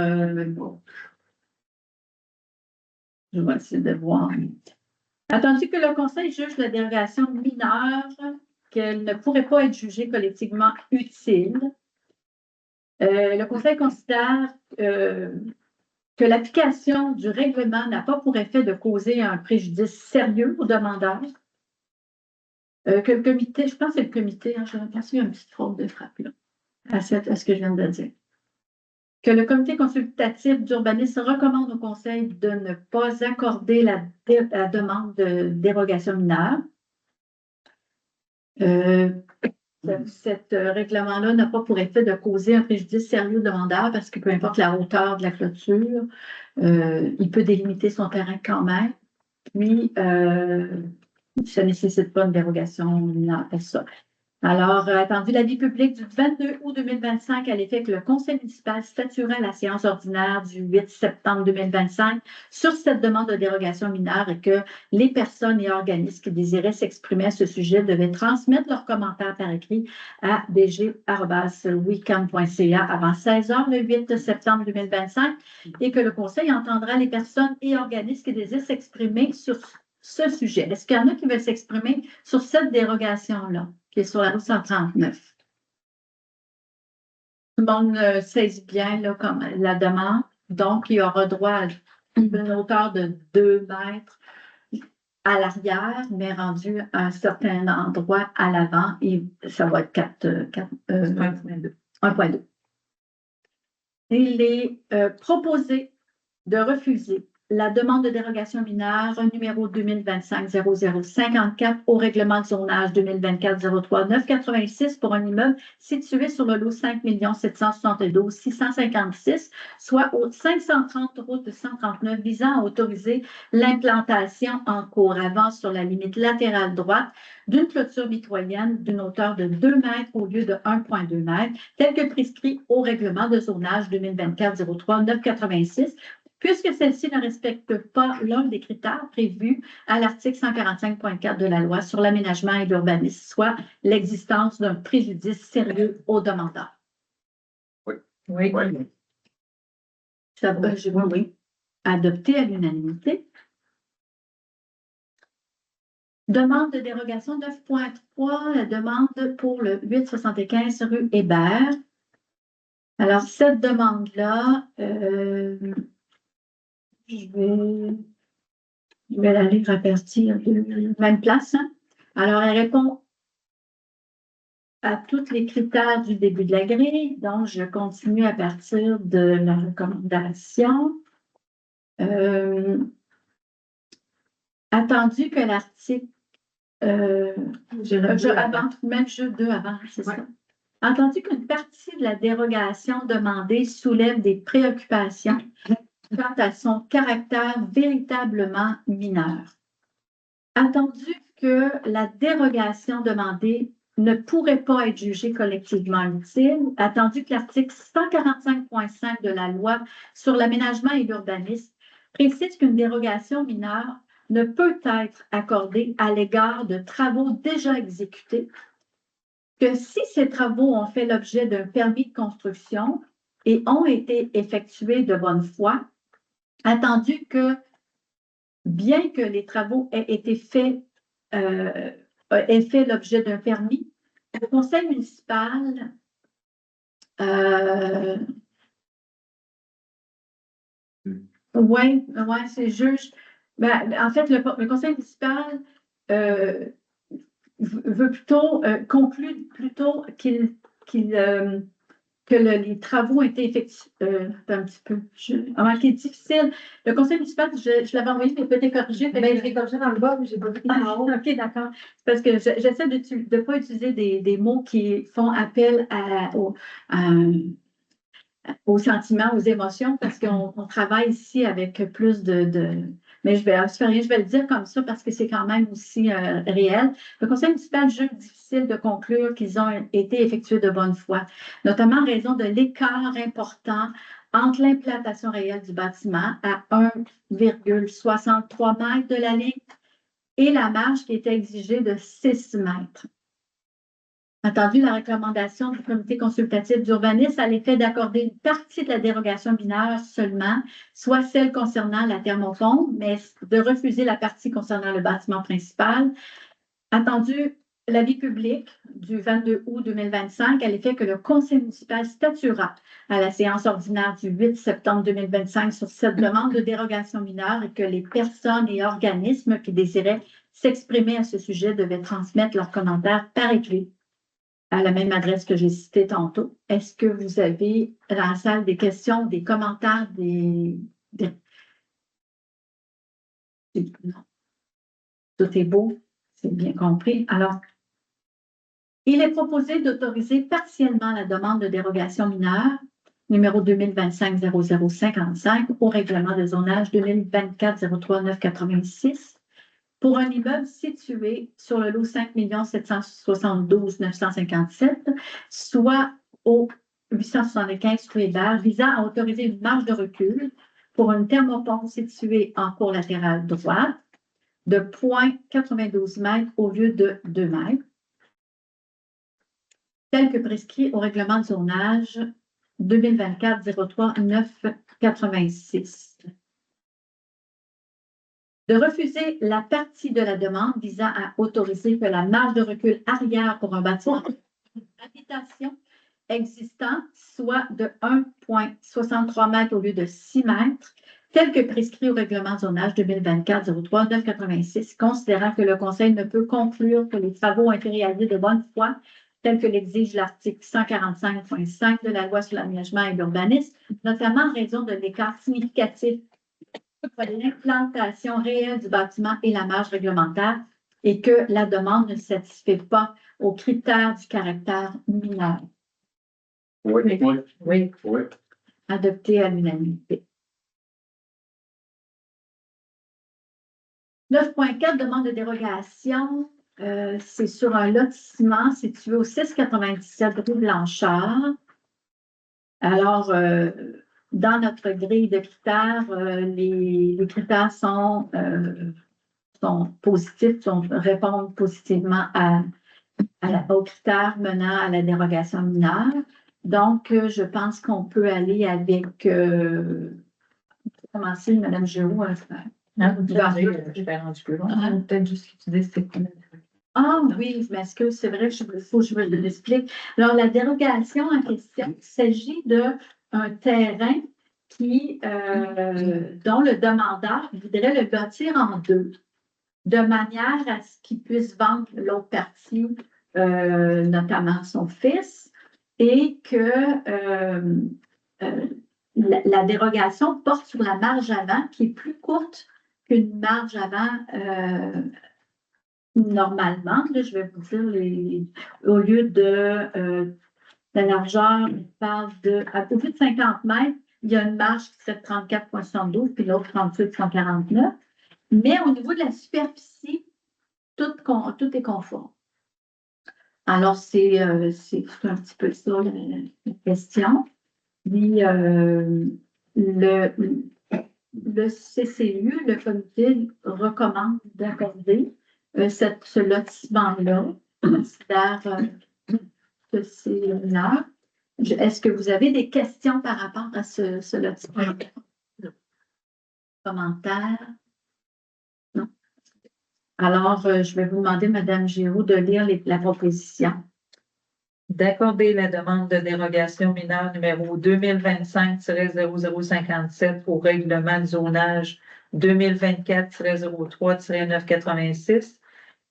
vais essayer de voir. Attendu que le Conseil juge la dérogation mineure, qu'elle ne pourrait pas être jugée collectivement utile, le Conseil considère que l'application du règlement n'a pas pour effet de causer un préjudice sérieux au demandeur, que le comité, je pense que c'est le comité, hein, j'ai l'impression qu'il y a une petite faute de frappe là, à ce que je viens de dire. Que le comité consultatif d'urbanisme recommande au Conseil de ne pas accorder la demande de dérogation mineure. Cet règlement-là n'a pas pour effet de causer un préjudice sérieux au demandeur parce que peu importe la hauteur de la clôture, il peut délimiter son terrain quand même. Puis, ça ne nécessite pas une dérogation mineure pour ça. Alors, attendu l'avis public du 22 août 2025 à l'effet que le Conseil municipal statuera à la séance ordinaire du 8 septembre 2025 sur cette demande de dérogation mineure et que les personnes et organismes qui désiraient s'exprimer à ce sujet devaient transmettre leurs commentaires par écrit à dg@wecam.ca avant 16 h le 8 septembre 2025 et que le Conseil entendra les personnes et organismes qui désirent s'exprimer sur ce sujet. Est-ce qu'il y en a qui veulent s'exprimer sur cette dérogation-là, qui est sur la route 139? Tout le monde saisit bien là, comme la demande. Donc, il y aura droit à une hauteur de 2 mètres à l'arrière, mais rendu à un certain endroit à l'avant, et ça va être 1,2. Il est proposé de refuser la demande de dérogation mineure numéro 2025-0054 au règlement de zonage 2024-03-986 pour un immeuble situé sur le lot 5 772 656, soit au 530 route 139, visant à autoriser l'implantation en cours avant sur la limite latérale droite d'une clôture mitoyenne d'une hauteur de 2 mètres au lieu de 1,2 mètres, tel que prescrit au règlement de zonage 2024-03-986, puisque celle-ci ne respecte pas l'un des critères prévus à l'article 145.4 de la loi sur l'aménagement et l'urbanisme, soit l'existence d'un préjudice sérieux au demandeur. Oui. Oui. Oui. Ça va, oui. Adopté à l'unanimité. Demande de dérogation 9.3, la demande pour le 875 rue Hébert. Alors, cette demande-là, je vais la lire à partir de la même place. Hein? Alors, elle répond à tous les critères du début de la grille. Donc, je continue à partir de la recommandation. Attendu que l'article... même jeu 2 avant, c'est ça. Entendu qu'une partie de la dérogation demandée soulève des préoccupations quant à son caractère véritablement mineur. Attendu que la dérogation demandée ne pourrait pas être jugée collectivement utile, attendu que l'article 145.5 de la loi sur l'aménagement et l'urbanisme précise qu'une dérogation mineure ne peut être accordée à l'égard de travaux déjà exécutés, que si ces travaux ont fait l'objet d'un permis de construction et ont été effectués de bonne foi, attendu que, bien que les travaux aient été faits, aient fait l'objet d'un permis, le conseil municipal c'est juge. Ben, en fait, le conseil municipal veut plutôt conclure plutôt que que les travaux ont été effectués. Un petit peu. Qui est difficile. Le conseil municipal, je l'avais envoyé, mais peut-être corrigé. Ben, je l'ai corrigé dans le bas, mais j'ai pas vu en haut. OK, d'accord. C'est parce que j'essaie de ne pas utiliser des mots qui font appel aux sentiments, aux émotions, parce qu'on travaille ici avec plus mais je vais le dire comme ça parce que c'est quand même aussi réel. Le conseil municipal juge difficile de conclure qu'ils ont été effectués de bonne foi, notamment en raison de l'écart important entre l'implantation réelle du bâtiment à 1,63 mètres de la ligne et la marge qui était exigée de 6 mètres. Entendu la recommandation du comité consultatif d'urbanisme à l'effet d'accorder une partie de la dérogation binaire seulement, soit celle concernant la thermopompe, mais de refuser la partie concernant le bâtiment principal. Attendu l'avis public du 22 août 2025 à l'effet que le conseil municipal statuera à la séance ordinaire du 8 septembre 2025 sur cette demande de dérogation mineure et que les personnes et organismes qui désiraient s'exprimer à ce sujet devaient transmettre leurs commentaires par écrit à la même adresse que j'ai citée tantôt. Est-ce que vous avez dans la salle des questions, des commentaires, Non. Tout est beau, c'est bien compris. Alors, il est proposé d'autoriser partiellement la demande de dérogation mineure numéro 2025-0055 au règlement de zonage 2024-03-986 pour un immeuble situé sur le lot 5 772 957, soit au 875 rue Hébert, visant à autoriser une marge de recul pour une thermopompe située en cour latérale droite de 0,92 mètres au lieu de 2 mètres, tel que prescrit au règlement de zonage 2024-03-986. De refuser la partie de la demande visant à autoriser que la marge de recul arrière pour un bâtiment d'habitation existant soit de 1,63 mètres au lieu de 6 mètres, tel que prescrit au règlement de zonage 2024-03-986, considérant que le Conseil ne peut conclure que les travaux ont été réalisés de bonne foi, tel que l'exige l'article 145.5 de la loi sur l'aménagement et l'urbanisme, notamment en raison de l'écart significatif entre l'implantation réelle du bâtiment et la marge réglementaire et que la demande ne satisfait pas aux critères du caractère mineur. Oui. Oui. Adopté à l'unanimité. 9.4, demande de dérogation. C'est sur un lotissement situé au 697 rue Blanchard. Alors, dans notre grille de critères, les critères sont positifs, répondent positivement aux critères menant à la dérogation mineure. Donc, je pense qu'on peut aller avec, commencer, Mme Géraud. Je vais rendu plus loin. Peut-être juste utiliser c'est quoi. Ah oui, mais est-ce que c'est vrai, il faut que je me l'explique. Alors, la dérogation en question, il s'agit d'un terrain dont le demandeur voudrait le bâtir en deux, de manière à ce qu'il puisse vendre l'autre partie, notamment son fils, et que la dérogation porte sur la marge avant, qui est plus courte qu'une marge avant normalement. Là, je vais vous dire, au lieu de la largeur, on parle au lieu de 50 mètres, il y a une marge qui serait de 34,72 puis l'autre 38,149. Mais au niveau de la superficie, tout est conforme. Alors, c'est un petit peu ça la question. Puis, le CCU, le comité, recommande d'accorder ce lotissement-là. Considère que c'est mineur. Est-ce que vous avez des questions par rapport à ce lotissement? Non. Commentaires? Non. Alors, je vais vous demander, Mme Giroux, de lire la proposition. D'accorder la demande de dérogation mineure numéro 2025-0057 au règlement de zonage 2024-03-986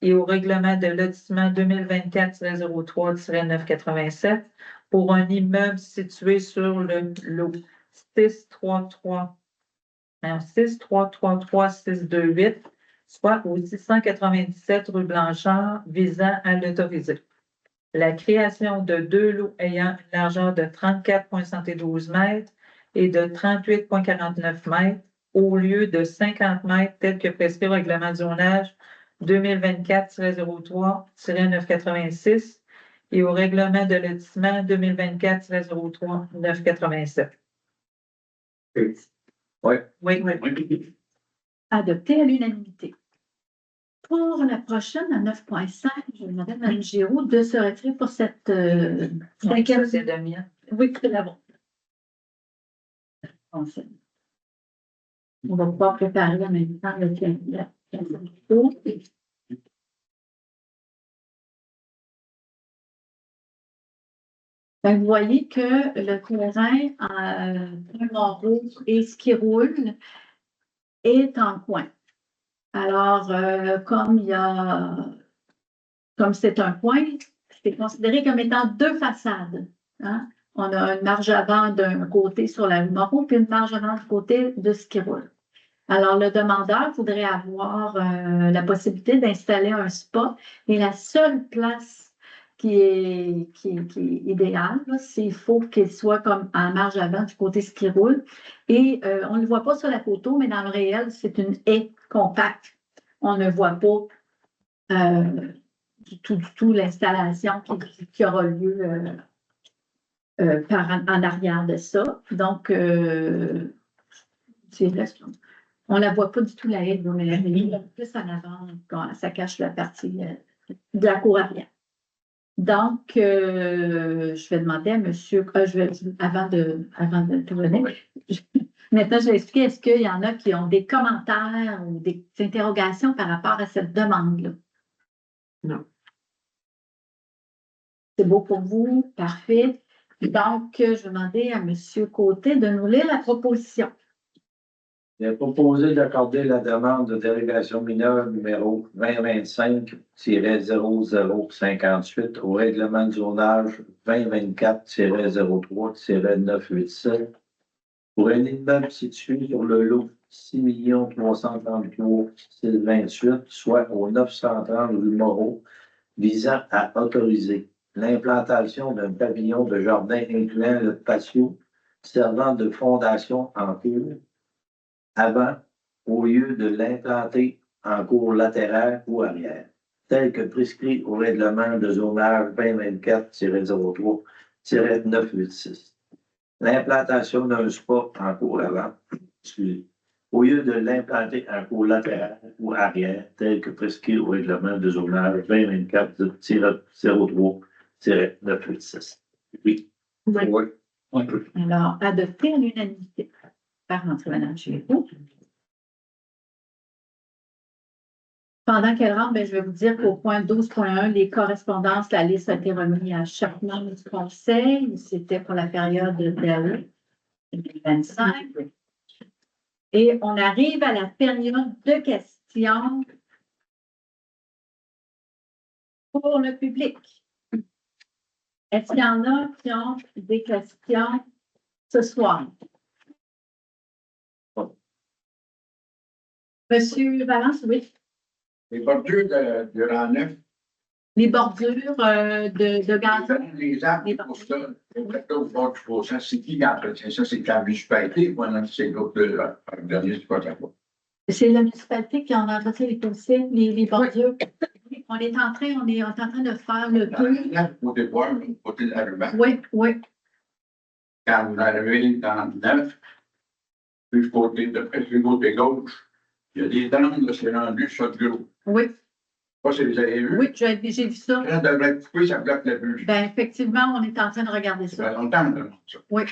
et au règlement de lotissement 2024-03-987 pour un immeuble situé sur le lot 6333628, soit au 697 rue Blanchard, visant à l'autoriser. La création de 2 lots ayant une largeur de 34,72 mètres et de 38,49 mètres au lieu de 50 mètres tel que prescrit le règlement de zonage 2024-03-986 et au règlement de lotissement 2024-03-987. Oui. Oui. Adopté à l'unanimité. Pour la prochaine, à 9.5, je vais demander à Mme Giroux de se retirer pour cette cinquième. C'est le mien. Oui, c'est la vôtre. On va pouvoir préparer en même temps le tour. Vous voyez que le terrain Montrouge et ce qui roule est en coin. Alors, comme c'est un coin, c'est considéré comme étant 2 façades. Hein? On a une marge avant d'un côté sur la rue Moreau, puis une marge avant du côté de ce qui roule. Alors, le demandeur voudrait avoir la possibilité d'installer un spa et la seule place qui est idéale, c'est qu'il faut qu'il soit comme en marge avant du côté ski roule. Et on ne le voit pas sur la photo, mais dans le réel, c'est une haie compacte. On ne voit pas du tout l'installation qui aura lieu en arrière de ça. Donc, on ne la voit pas du tout la haie, mais elle est plus en avant quand ça cache la partie de la cour arrière. Donc, je vais demander à monsieur, avant de tout venir, maintenant je vais expliquer, est-ce qu'il y en a qui ont des commentaires ou des interrogations par rapport à cette demande-là? Non. C'est beau pour vous? Parfait. Donc, je vais demander à monsieur Côté de nous lire la proposition. Il est proposé d'accorder la demande de dérogation mineure numéro 2025-0058 au règlement de zonage 2024-03-987 pour un immeuble situé sur le lot 6 333 628, soit au 930 rue Moreau, visant à autoriser l'implantation d'un pavillon de jardin incluant le patio servant de fondation en cour avant, au lieu de l'implanter en cour latérale ou arrière, tel que prescrit au règlement de zonage 2024-03-986. L'implantation d'un spa en cour avant, au lieu de l'implanter en cour latérale ou arrière, tel que prescrit au règlement de zonage 2024-03-986. Oui. Oui. Alors, adopté à l'unanimité. Par rentrer Mme Giroux. Pendant qu'elle rentre, je vais vous dire qu'au point 12.1, les correspondances, la liste a été remise à chaque membre du conseil. C'était pour la période de 2025. Et on arrive à la période de questions pour le public. Est-ce qu'il y en a qui ont des questions ce soir? Monsieur Valence, oui. Les bordures de rang 9. Les bordures de gazon. Les arbres pour ça. Au bord du fossé, c'est qui entretient ça? C'est la municipalité ou c'est l'autre organisme? C'est la municipalité qui en entretient les fossés, les bordures. On est en train de faire le tour. Côté bois, côté de la ruban. Oui, oui. Quand vous arrivez dans le 9, plus côté gauche, il y a des dents de c'est rendu sur le gros. Oui. Pas si vous avez vu. Oui, j'ai vu ça. Quand on devrait être coupé, ça bloque la vue. Ben, effectivement, on est en train de regarder Ça ça. fait longtemps que demande ça. Oui.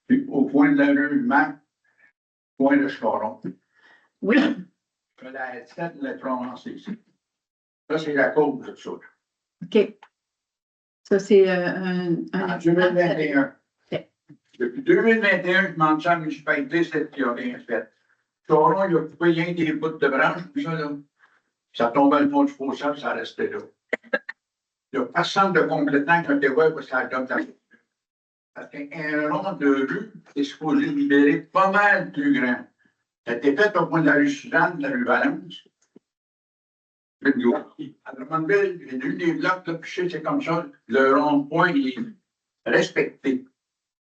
Puis au point de la rue Mac, point de Charon. Oui. La tête de la Provence ici. Ça, c'est la cause de ça. OK. Ça, c'est un. En 2021. OK. Depuis 2021, je demande ça à la municipalité, c'est qu'il n'y a rien fait. Charon, il a coupé rien des bouts de branches, tout ça, là. Ça tombait le fond du fossé, puis ça restait là. Il n'y a personne de complétant qui a été voir pour ça adopte. Parce qu'un rond de rue est supposé libérer pas mal plus grand. Ça a été fait au point de la rue Suzanne, de la rue Valence. À Drummondville, j'ai vu des blocs, là, puis c'est comme ça. Le rond-point est respecté.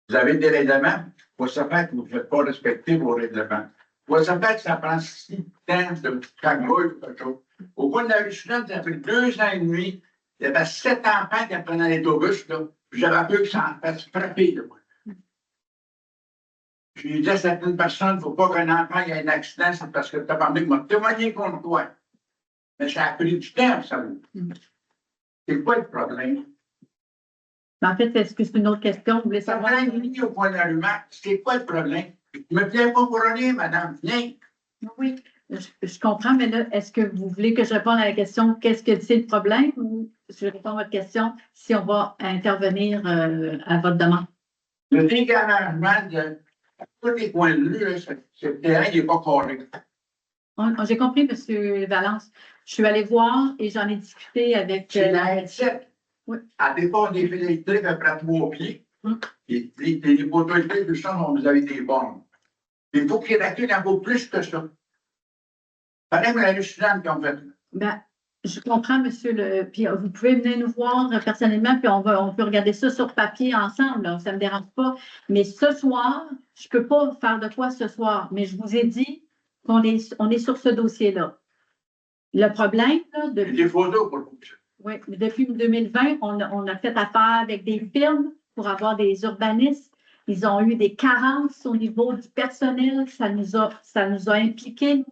Vous avez des règlements, il faut se faire que vous ne faites pas respecter vos règlements. Il faut se faire que ça prend 6 temps de cagouille ou quelque chose. Au point de la rue Suzanne, ça fait 2 ans et demi. Il y avait 7 enfants qui prenaient l'autobus, là. Puis j'avais peur que ça en fasse frapper, là, moi. J'ai dit à certaines personnes, il ne faut pas qu'un enfant ait un accident, c'est parce que tu as parlé que m'a témoigné contre toi. Mais ça a pris du temps, ça vous. C'est quoi le problème? En fait, est-ce que c'est une autre question? Vous voulez Ça savoir? prend une ligne au point de l'allumage. C'est quoi le problème? Je me plais pas pour rien, madame. Viens. Oui, je comprends, mais là, est-ce que vous voulez que je réponde à la question qu'est-ce que c'est le problème ou je réponds à votre question si on va intervenir à votre demande? Le dégagements de tous les points de vue, là, ce terrain n'est pas correct. J'ai compris, M. Valence. Je suis allée voir et j'en ai discuté avec. C'est la N7. Oui. À départ des fils électriques à près de 3 pieds. Et les poteaux électriques, tout ça, vous avez des bornes. Il faut qu'il recule un peu plus que ça. Pareil, mais la rue Suzanne qui ont fait. Ben, je comprends, monsieur le. Puis vous pouvez venir nous voir personnellement, puis on peut regarder ça sur papier ensemble, là, ça ne me dérange pas. Mais ce soir, je ne peux pas faire de quoi ce soir, mais je vous ai dit qu'on est sur ce dossier-là. Le problème, là, Des photos pour vous. oui, depuis 2020, on a fait affaire avec des firmes pour avoir des urbanistes. Ils ont eu des carences au niveau du personnel. Ça nous a impliqués,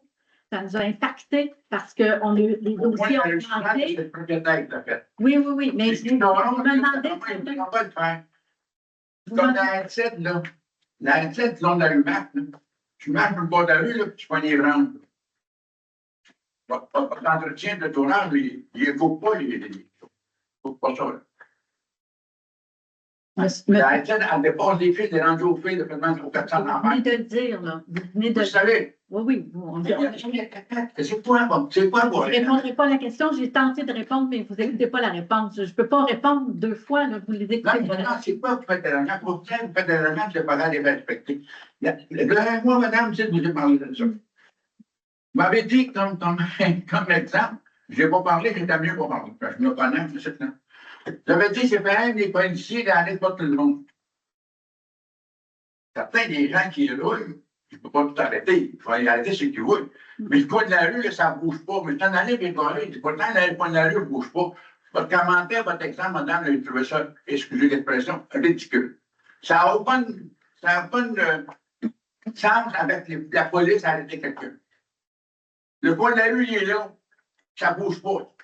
ça nous a impacté parce que les dossiers ont augmenté. C'est le propriétaire qui l'a fait. Oui, mais je vous demandais. On va pas le faire. Comme la N7, là. La N7, le long de la rue Marc, là. Tu marches sur le bord de la rue, là, puis tu prends les rampes. L'entretien de tournage, il ne faut pas il faut pas ça. Là. La N7, elle dépasse les fils, elle est rendue aux fils de vraiment aux 400 Vous venez de le dire, là. Vous venez de Vous savez. Oui. C'est quoi, je ne répondrai pas à la question. J'ai tenté de répondre, mais vous n'écoutez pas la réponse. Je ne peux pas répondre 2 fois, là, vous les écoutez. Non, c'est quoi vous faites de l'argent? Pourquoi vous faites de l'argent, c'est pas là les respecter? Moi, madame, je vous ai parlé de ça. Vous m'avez dit, comme exemple, je n'ai pas parlé, j'étais mieux pour parler. Parce que je me connais, je sais que non. J'avais dit, c'est pareil, les policiers n'arrêtent pas tout le monde. Certains des gens qui roulent, je ne peux pas tout arrêter. Il faut arrêter ceux qui roulent. Mais le coin de la rue, là, ça ne bouge pas. Mais tant d'aller bien correct. Pourtant, le coin de la rue ne bouge pas. Votre commentaire, votre exemple, madame, j'ai trouvé ça, excusez l'expression, ridicule. Ça n'a aucun sens avec la police à arrêter quelqu'un. Le coin de la rue, il est là. Ça ne bouge pas.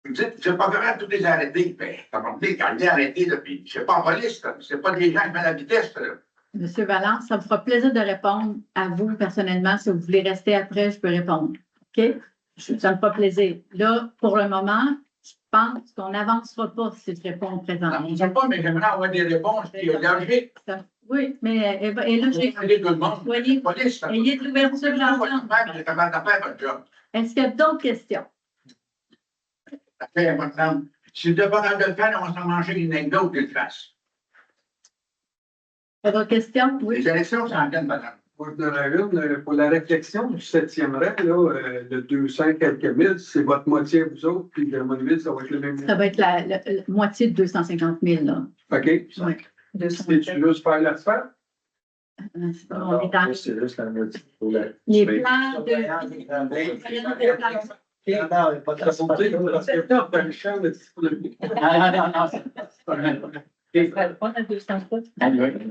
Vous dites, c'est pas grave, tous les arrêtés. Ben, quand il est arrêté, puis c'est pas la police, c'est pas des gens qui mettent la vitesse. Là. Monsieur Valence, ça me fera plaisir de répondre à vous personnellement. Si vous voulez rester après, je peux répondre. OK? Ça me fera plaisir. Là, pour le moment, je pense qu'on n'avancera pas si je réponds présentement. Non, je ne sais pas, mais j'aimerais avoir des réponses qui sont logiques. Oui, mais et là, j'ai. Ayez Ayez de l'ouverture de l'entente. Est-ce qu'il y a d'autres questions? Ça fait important. Si vous êtes pas capable de le faire, on va s'en manger une anecdote de face. D'autres questions? Oui. Les élections s'en viennent, madame. Moi, je donnerais une pour la réflexion du 7e rang, là, de 200 quelques mille, c'est votre moitié à vous autres, puis Drummondville, ça va être le même. Ça va être la moitié de 250 000, là. OK. Oui. C'est-tu juste faire l'asphalte? On est dans C'est juste la moitié. les plans de. Pas de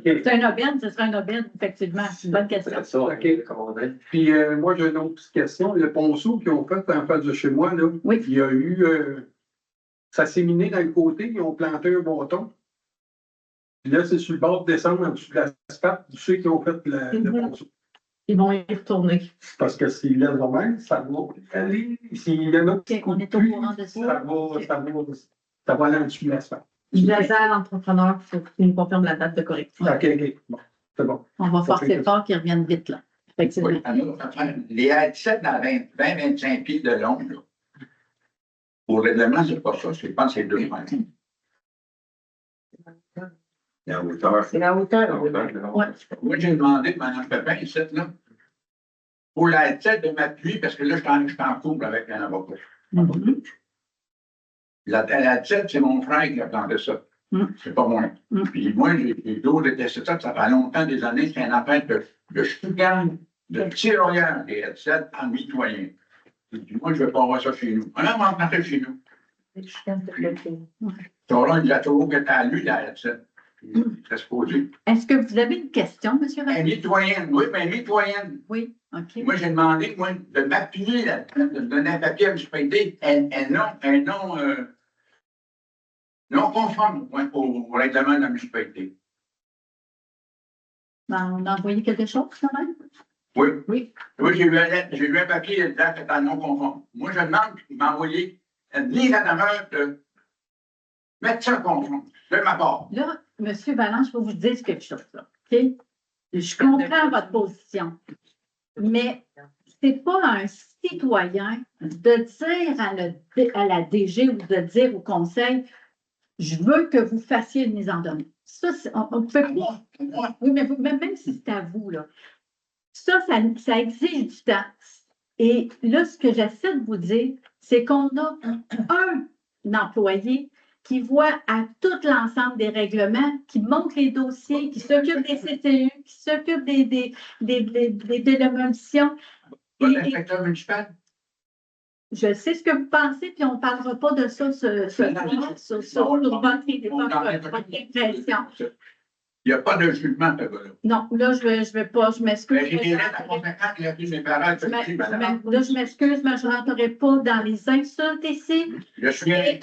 C'est un aubaine, ce serait un aubaine, effectivement. C'est une bonne question. Puis moi, j'ai une autre petite question. Le ponceau qu'ils ont fait en face de chez moi, là, Oui. il y a eu. Ça s'est miné dans le côté, ils ont planté un bâton. Puis là, c'est sur le bord de descendre en dessous de l'asphalte, ceux qui ont fait le ponceau. Ils vont y retourner. Parce que s'ils laissent de même, ça va aller. S'il y en a qui On est au courant de ça. Ça va aller en dessous de l'asphalte. Je laisse à l'entrepreneur pour qu'il nous confirme la date de correction. OK. Bon, c'est bon. On va forcer fort qu'ils reviennent vite, là. Effectivement. Oui, alors, les headsets dans 20-25 pieds de long, là. Au règlement, c'est pas ça, je pense que c'est 2 mètres. La hauteur. C'est la hauteur. Ouais. Moi, j'ai demandé, Mme Pépin, ici, là, pour la headset de m'appuyer, parce que là, je suis en couple avec un avocat. Mhm. La headset, c'est mon frère qui a planté ça. C'est pas moi. Puis moi, j'ai d'autres détesté ça, ça fait longtemps, des années, c'est une affaire de chougan, de tirailleurs des headsets en mitoyen. Puis moi, je ne veux pas avoir ça chez nous. On a rencontré chez nous. Là, il a toujours été à lui, la headset. C'est supposé. Est-ce que vous avez une question, M. Un Valence? mitoyenne, oui, mais mitoyenne. Oui, OK. Moi, j'ai demandé, moi, de m'appuyer là-dedans, de me donner un papier à municipalité, non conforme au règlement de la municipalité. Ben, on a envoyé quelque chose, quand même? Oui. Oui. Oui, j'ai eu un papier là-dedans qui était non conforme. Moi, je demande qu'il m'a envoyé une mise à demeure de mettre ça conforme, de ma part. Là, M. Valence, je vais vous dire quelque chose, là. OK? Je comprends votre position, mais c'est pas un citoyen de dire à la DG ou de dire au conseil, je veux que vous fassiez une mise en demeure. Ça, on ne peut pas. Oui, mais même si c'est à vous, là. Ça exige du temps. Et là, ce que j'essaie de vous dire, c'est qu'on a un employé qui voit à tout l'ensemble des règlements, qui monte les dossiers, qui s'occupe des CTU, qui s'occupe des démolitions. Pas l'inspecteur municipal. Je sais ce que vous pensez, puis on ne parlera pas de ça sur votre impression. Il n'y a pas de jugement, ce gars-là. Non, là, je vais pas, je m'excuse. J'ai des lettres à conséquence, il a pris mes parents. Là, je m'excuse, mais je ne rentrerai pas dans les insultes ici. Je vais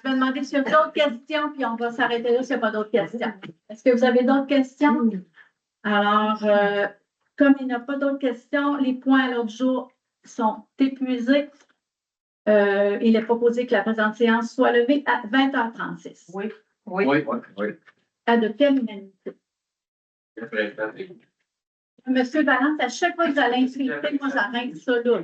demander s'il y a d'autres questions, puis on va s'arrêter là s'il n'y a pas d'autres questions. Est-ce que vous avez d'autres questions? Alors, comme il n'y a pas d'autres questions, les points à l'autre jour sont épuisés. Il est proposé que la présente séance soit levée à 20h36. Oui. Oui. Adopté à l'unanimité. Monsieur Valence, à chaque fois que vous allez insulter, moi j'arrête ça là.